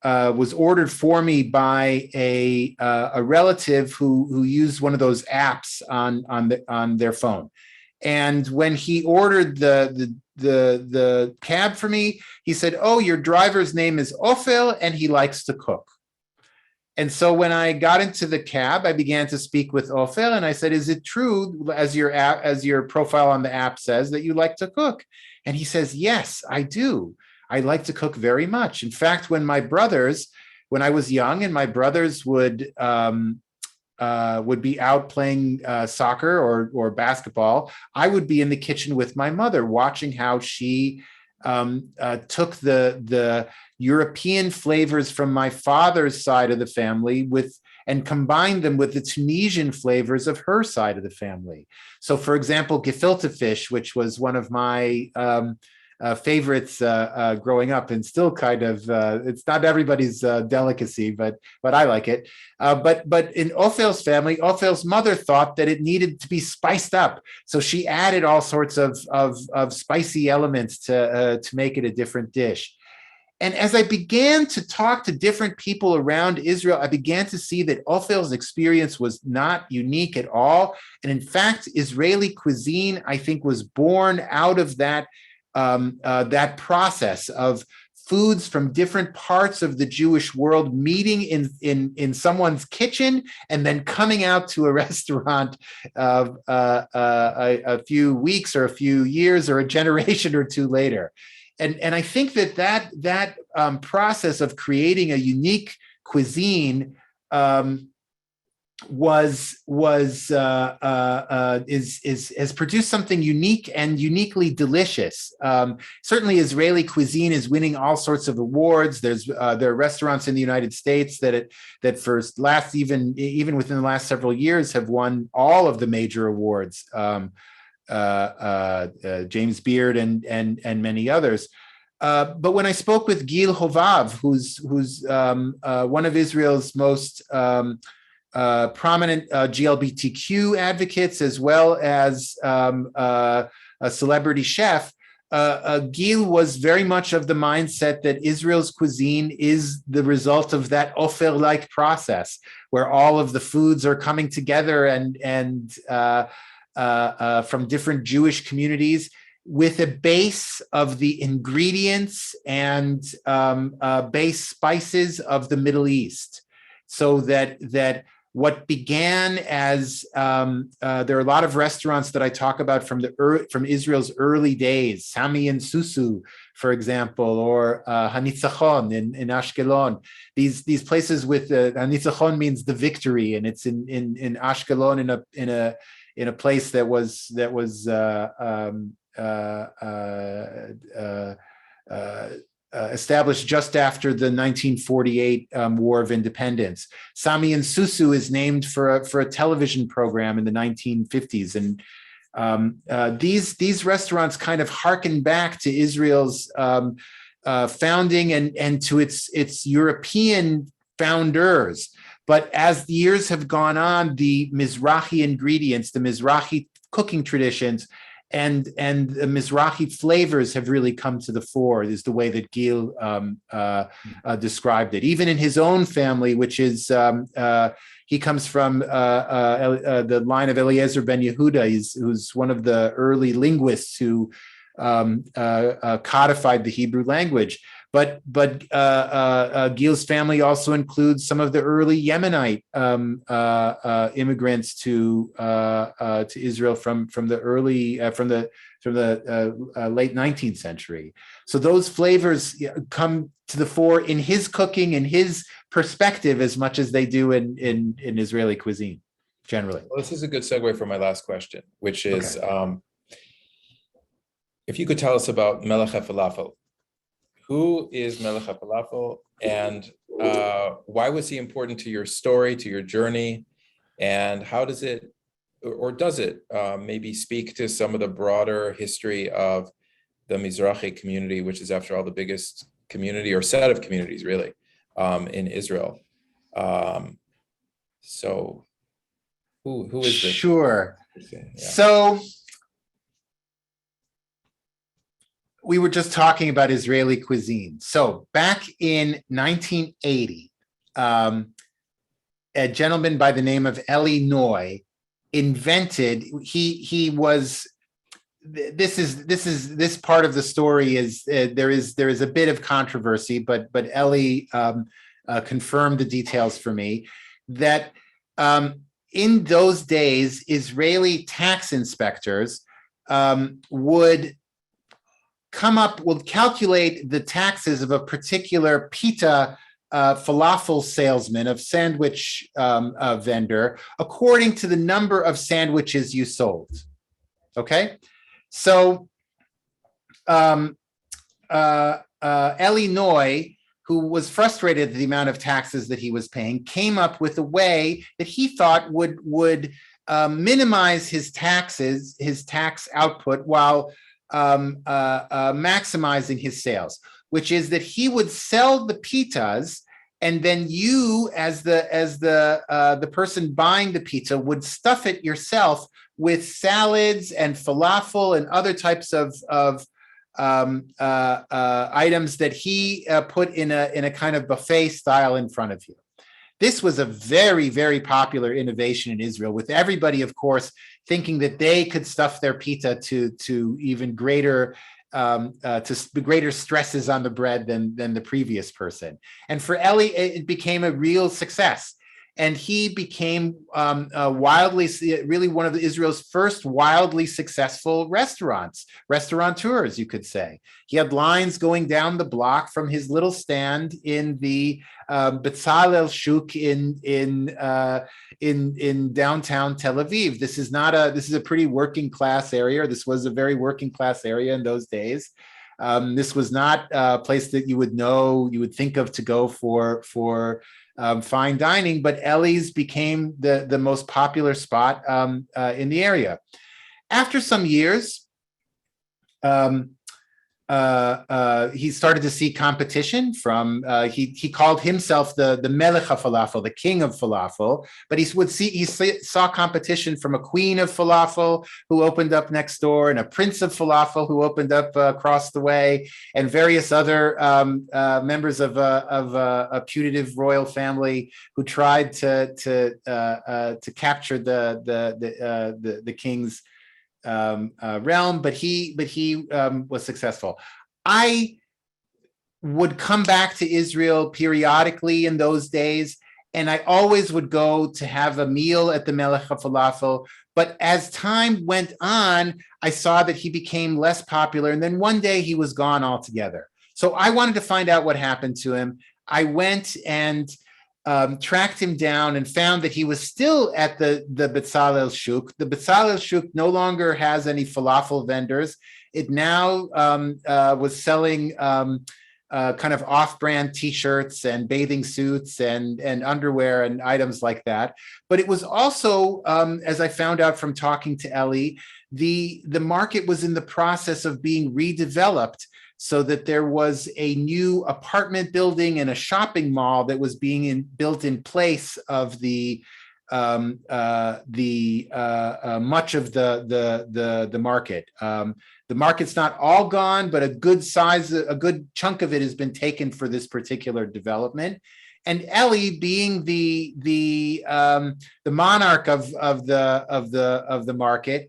was ordered for me by a relative who used one of those apps on their phone. And when he ordered the cab for me, he said, "Oh, your driver's name is Ophel, and he likes to cook." And so when I got into the cab, I began to speak with Ophel, and I said, "Is it true, as your profile on the app says, that you like to cook?" And he says, "Yes, I do. I like to cook very much. In fact, when I was young, and my brothers would be out playing soccer or basketball, I would be in the kitchen with my mother, watching how she took the European flavors from my father's side of the family and combined them with the Tunisian flavors of her side of the family. So, for example, gefilte fish, which was one of my favorites growing up, and still kind of, it's not everybody's delicacy, but I like it. But in Ophel's family, Ophel's mother thought that it needed to be spiced up, so she added all sorts of spicy elements to make it a different dish. And as I began to talk to different people around Israel, I began to see that Ophel's experience was not unique at all. And in fact, Israeli cuisine, I think, was born out of that process of foods from different parts of the Jewish world meeting in someone's kitchen and then coming out to a restaurant a few weeks or a few years or a generation or two later. And I think that process of creating a unique cuisine has produced something unique and uniquely delicious. Certainly, Israeli cuisine is winning all sorts of awards. There are restaurants in the United States that even within the last several years have won all of the major awards. James Beard and many others. But when I spoke with Gil Hovav, who's one of Israel's most prominent GLBTQ advocates, as well as a celebrity chef, Gil was very much of the mindset that Israel's cuisine is the result of that Ofer-like process, where all of the foods are coming together and from different Jewish communities, with a base of the ingredients and base spices of the Middle East, so that what began as there are a lot of restaurants that I talk about from Israel's early days, Sami and Susu, for example, or Hanitzachon in Ashkelon. These places with Hanitzachon means the victory, and it's in Ashkelon in a place that was established just after the 1948 War of Independence. Sami and Susu is named for a television program in the 1950s, and these restaurants kind of harken back to Israel's founding and to its European founders. But as the years have gone on, the Mizrahi ingredients, the Mizrahi cooking traditions, and the Mizrahi flavors have really come to the fore, is the way that Gil described it. Even in his own family, which is, he comes from the line of Eliezer ben Yehuda, who's one of the early linguists who codified the Hebrew language. But Gil's family also includes some of the early Yemenite immigrants to Israel from the late 19th century. So those flavors come to the fore in his cooking and his perspective as much as they do in Israeli cuisine generally. Well, this is a good segue for my last question, which is, okay, if you could tell us about Melech HaFalafel. Who is Melech HaFalafel, and why was he important to your story, to your journey, and how does it, or does it maybe speak to some of the broader history of the Mizrahi community, which is, after all, the biggest community or set of communities, really, in Israel? So who is this? Sure. Yeah. So we were just talking about Israeli cuisine. So back in 1980, a gentleman by the name of Eli Noy invented, this part of the story is there is a bit of controversy, but Eli confirmed the details for me that in those days Israeli tax inspectors would calculate the taxes of a particular pita falafel salesman, of sandwich vendor, according to the number of sandwiches you sold. Okay, so Eli Noy, who was frustrated at the amount of taxes that he was paying, came up with a way that he thought would minimize his tax output while maximizing his sales, which is that he would sell the pitas, and then you, as the person buying the pizza, would stuff it yourself with salads and falafel and other types of items that he put in a kind of buffet style in front of you. This was a very, very popular innovation in Israel, with everybody, of course, thinking that they could stuff their pita to even greater greater stresses on the bread than the previous person. And for Eli, it became a real success. And he became really one of Israel's first wildly successful restaurateurs, you could say. He had lines going down the block from his little stand in the Bezalel Shuk in downtown Tel Aviv. This is a pretty working class area. This was a very working class area in those days. This was not a place that you would think of to go for fine dining, but Eli's became the most popular spot in the area. After some years, he started to see competition from, he called himself the Melech Falafel, the king of falafel, but he saw competition from a queen of falafel who opened up next door, and a prince of falafel who opened up across the way, and various other members of a putative royal family who tried to capture the king's realm, but he was successful. I would come back to Israel periodically in those days, and I always would go to have a meal at the Melech Falafel. But as time went on, I saw that he became less popular, and then one day he was gone altogether. So I wanted to find out what happened to him. I went and tracked him down and found that he was still at the Bezalel Shuk. The Bezalel Shuk no longer has any falafel vendors. It now was selling kind of off-brand T-shirts and bathing suits and underwear and items like that. But it was also, as I found out from talking to Eli, the market was in the process of being redeveloped, so that there was a new apartment building and a shopping mall that was being built in place of the much of the market. The market's not all gone, but a good chunk of it has been taken for this particular development. And Eli, being the monarch of the market,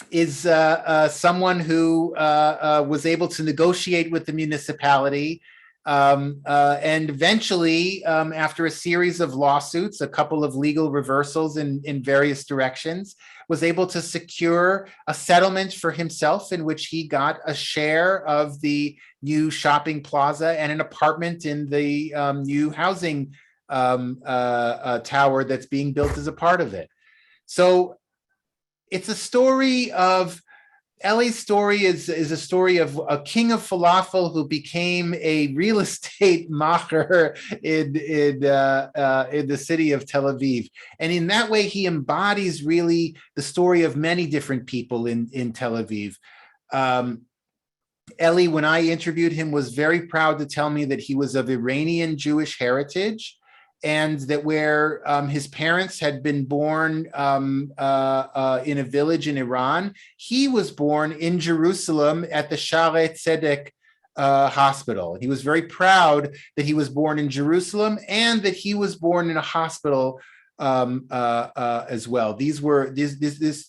is someone who was able to negotiate with the municipality, and eventually, after a series of lawsuits, a couple of legal reversals in various directions, was able to secure a settlement for himself in which he got a share of the new shopping plaza and an apartment in the new housing tower that's being built as a part of it. So it's a story of, Eli's story is a story of a king of falafel who became a real estate macher in the city of Tel Aviv. And in that way, he embodies really the story of many different people in Tel Aviv. Eli, when I interviewed him, was very proud to tell me that he was of Iranian Jewish heritage, and that where his parents had been born in a village in Iran, he was born in Jerusalem at the Shaare Tzedek hospital. He was very proud that he was born in Jerusalem and that he was born in a hospital as well. This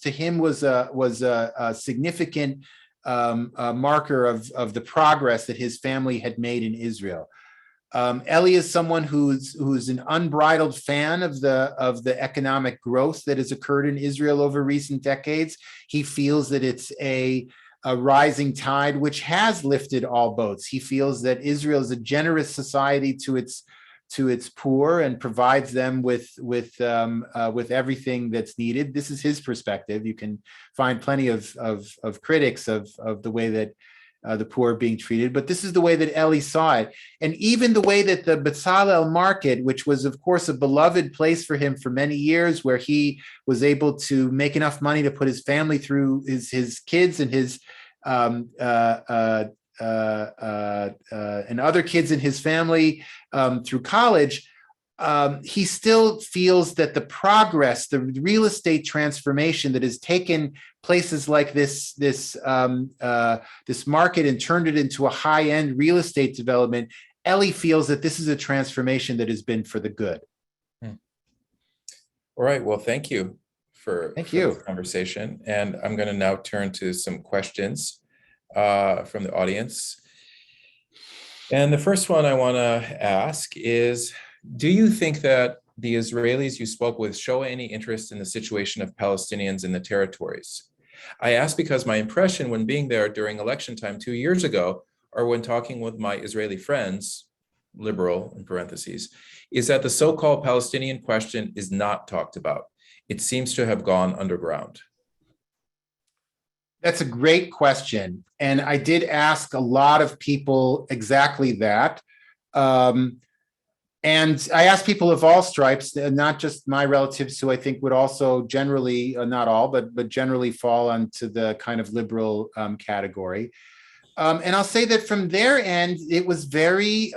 to him was a significant marker of the progress that his family had made in Israel. Eli is someone who's an unbridled fan of the economic growth that has occurred in Israel over recent decades. He feels that it's a rising tide which has lifted all boats. He feels that Israel is a generous society to its poor and provides them with everything that's needed. This is his perspective. You can find plenty of critics of the way that the poor are being treated, but this is the way that Eli saw it. And even the way that the Bezalel market, which was of course a beloved place for him for many years, where he was able to make enough money to put his family through, his kids and his and other kids in his family through college, he still feels that the progress, the real estate transformation that has taken places like this market and turned it into a high-end real estate development, Eli feels that this is a transformation that has been for the good. All right. Well, thank you for this conversation. And I'm going to now turn to some questions from the audience. And the first one I want to ask is, do you think that the Israelis you spoke with show any interest in the situation of Palestinians in the territories? I ask because my impression when being there during election time 2 years ago, or when talking with my Israeli friends, liberal in parentheses, is that the so-called Palestinian question is not talked about. It seems to have gone underground. That's a great question. And I did ask a lot of people exactly that. And I asked people of all stripes, not just my relatives, who I think would also generally, not all, but generally fall onto the kind of liberal category. And I'll say that from their end, it was very,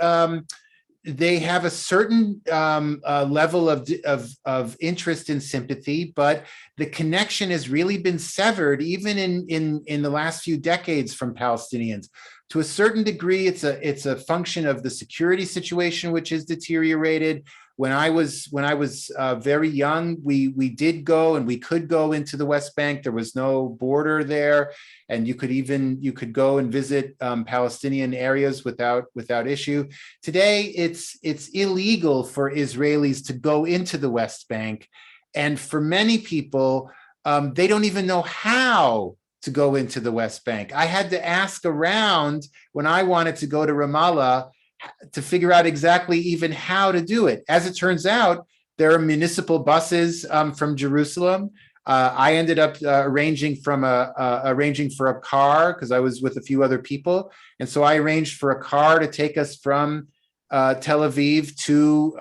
they have a certain level of interest and sympathy, but the connection has really been severed, even in the last few decades, from Palestinians. To a certain degree, it's a function of the security situation, which has deteriorated. When I was very young, we did go and we could go into the West Bank. There was no border there, and you could go and visit Palestinian areas without issue. Today, it's illegal for Israelis to go into the West Bank, and for many people, they don't even know how to go into the West Bank. I had to ask around when I wanted to go to Ramallah to figure out exactly even how to do it. As it turns out, there are municipal buses from Jerusalem. I ended up arranging for a car because I was with a few other people. And so I arranged for a car to take us from Tel Aviv to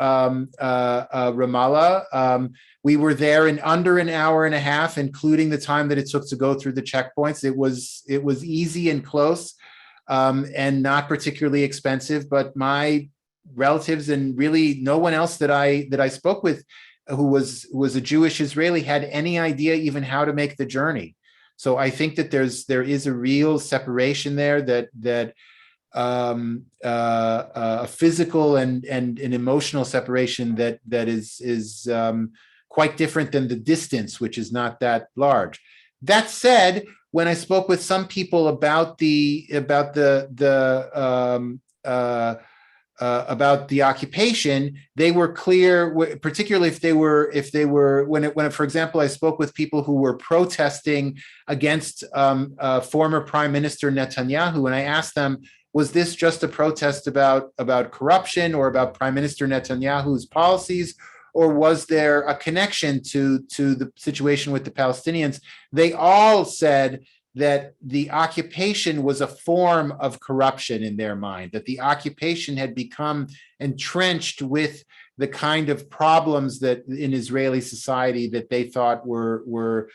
Ramallah. We were there in under an hour and a half, including the time that it took to go through the checkpoints. It was easy and close, and not particularly expensive. But my relatives and really no one else that I spoke with, who was a Jewish Israeli, had any idea even how to make the journey. So I think that there is a real separation there, that a physical and an emotional separation that is quite different than the distance, which is not that large. That said, when I spoke with some people about the occupation, they were clear, particularly if they were when for example, I spoke with people who were protesting against former Prime Minister Netanyahu, and I asked them, was this just a protest about corruption or about Prime Minister Netanyahu's policies, or was there a connection to the situation with the Palestinians? They all said that the occupation was a form of corruption in their mind, that the occupation had become entrenched with the kind of problems that in Israeli society that they thought were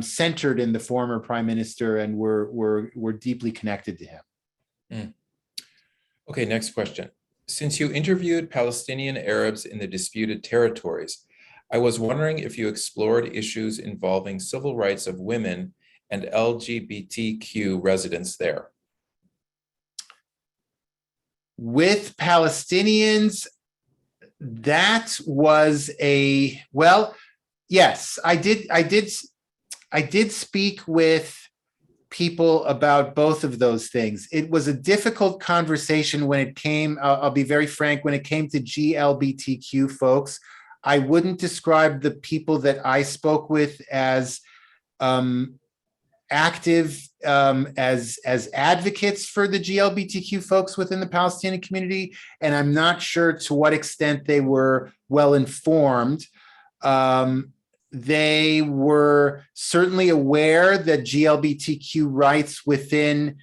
centered in the former prime minister and were deeply connected to him. Mm. Okay, next question. Since you interviewed Palestinian Arabs in the disputed territories, I was wondering if you explored issues involving civil rights of women and LGBTQ residents there. With Palestinians, that was yes, I did speak with people about both of those things. It was a difficult conversation when it came, I'll be very frank, when it came to GLBTQ folks. I wouldn't describe the people that I spoke with as active as advocates for the GLBTQ folks within the Palestinian community, and I'm not sure to what extent they were well informed. They were certainly aware that GLBTQ rights within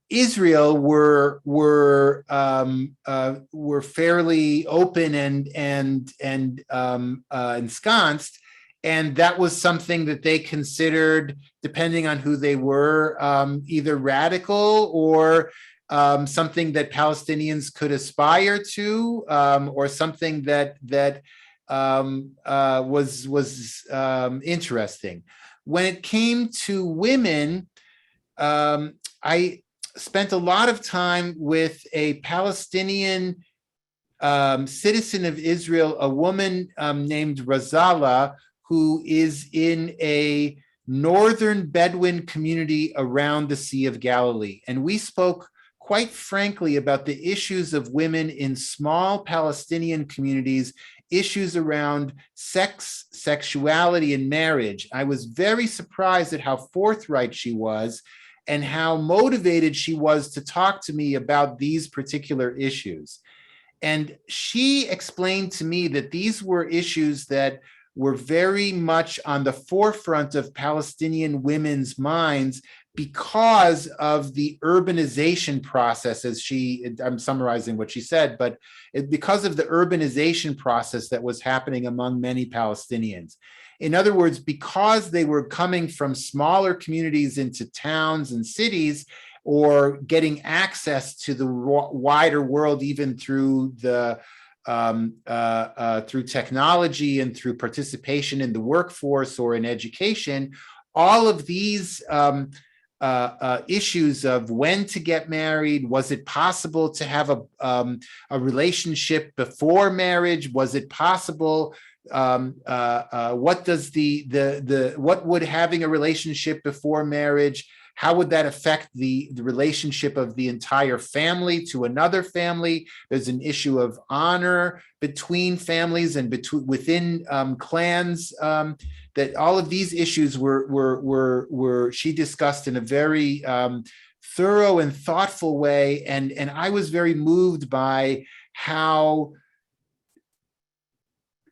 Israel were fairly open and ensconced, and that was something that they considered, depending on who they were, either radical or something that Palestinians could aspire to, or something that was interesting. When it came to women, I spent a lot of time with a Palestinian citizen of Israel, a woman named Razala, who is in a northern Bedouin community around the Sea of Galilee. And we spoke quite frankly about the issues of women in small Palestinian communities, issues around sex, sexuality, and marriage. I was very surprised at how forthright she was and how motivated she was to talk to me about these particular issues. And she explained to me that these were issues that were very much on the forefront of Palestinian women's minds because of the urbanization process, I'm summarizing what she said, but because of the urbanization process that was happening among many Palestinians. In other words, because they were coming from smaller communities into towns and cities, or getting access to the wider world, even through through technology and through participation in the workforce or in education, all of these issues of when to get married, was it possible to have a relationship before marriage? Was it possible? What would having a relationship before marriage, how would that affect the relationship of the entire family to another family? There's an issue of honor between families and within clans. That all of these issues were she discussed in a very thorough and thoughtful way, and I was very moved by how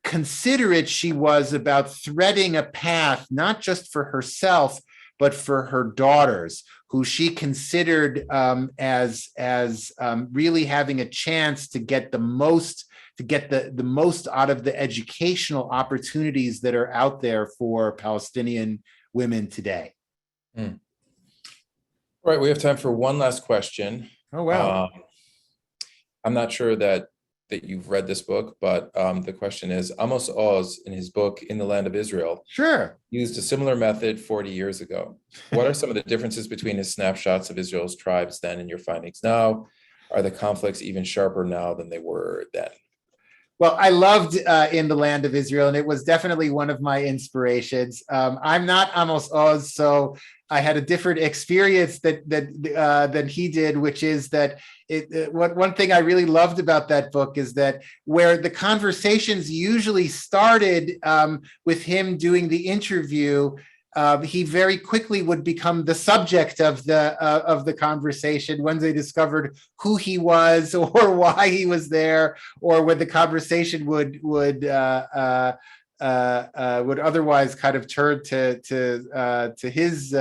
considerate she was about threading a path, not just for herself, but for her daughters, who she considered as really having a chance to get the most out of the educational opportunities that are out there for Palestinian women today. Mm. All right, we have time for one last question. Oh, wow. I'm not sure that you've read this book, but the question is, Amos Oz, in his book, In the Land of Israel, sure, used a similar method 40 years ago. What are some of the differences between his snapshots of Israel's tribes then and your findings now? Are the conflicts even sharper now than they were then? Well, I loved In the Land of Israel, and it was definitely one of my inspirations. I'm not Amos Oz, so I had a different experience than he did, which is that one thing I really loved about that book is that where the conversations usually started with him doing the interview, he very quickly would become the subject of the conversation when they discovered who he was or why he was there, or when the conversation would otherwise kind of turn to his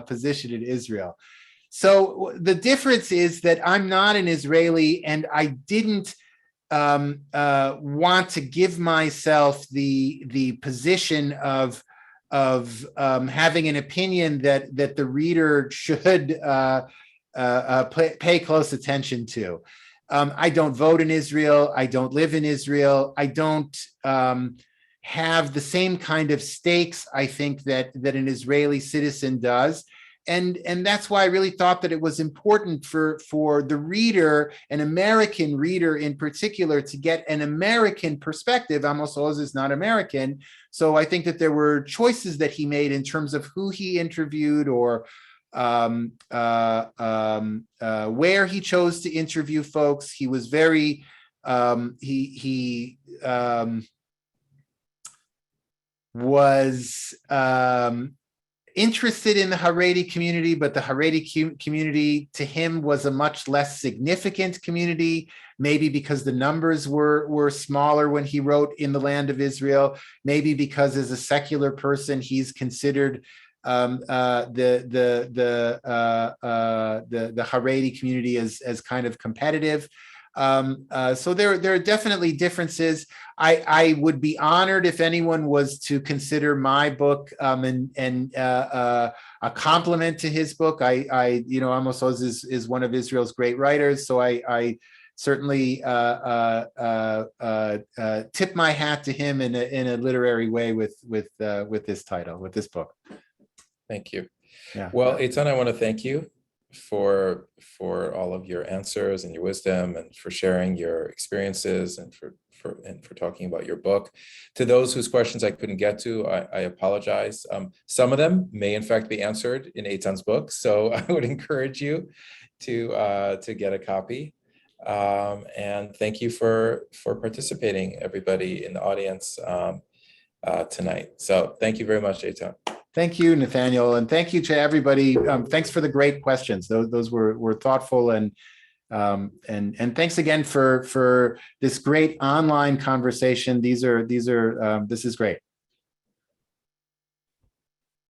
position in Israel. So the difference is that I'm not an Israeli, and I didn't want to give myself the position of having an opinion that the reader should pay close attention to. I don't vote in Israel. I don't live in Israel. I don't have the same kind of stakes, I think, that an Israeli citizen does. And that's why I really thought that it was important for the reader, an American reader in particular, to get an American perspective. Amos Oz is not American. So I think that there were choices that he made in terms of who he interviewed, or where he chose to interview folks. He was very, was interested in the Haredi community, but the Haredi community to him was a much less significant community, maybe because the numbers were smaller when he wrote In the Land of Israel, maybe because as a secular person, he's considered the Haredi community as kind of competitive. So there are definitely differences. I would be honored if anyone was to consider my book a compliment to his book. Amos Oz is one of Israel's great writers, so I certainly tip my hat to him in a literary way with this title, with this book. Thank you. Yeah. Well, Eitan, I want to thank you for all of your answers and your wisdom, and for sharing your experiences, and for talking about your book. To those whose questions I couldn't get to, I apologize. Some of them may in fact be answered in Eitan's book, so I would encourage you to get a copy. And thank you for participating, everybody in the audience tonight. So thank you very much, Eitan. Thank you, Nathaniel, and thank you to everybody. Thanks for the great questions. Those were thoughtful, and thanks again for this great online conversation. This is great.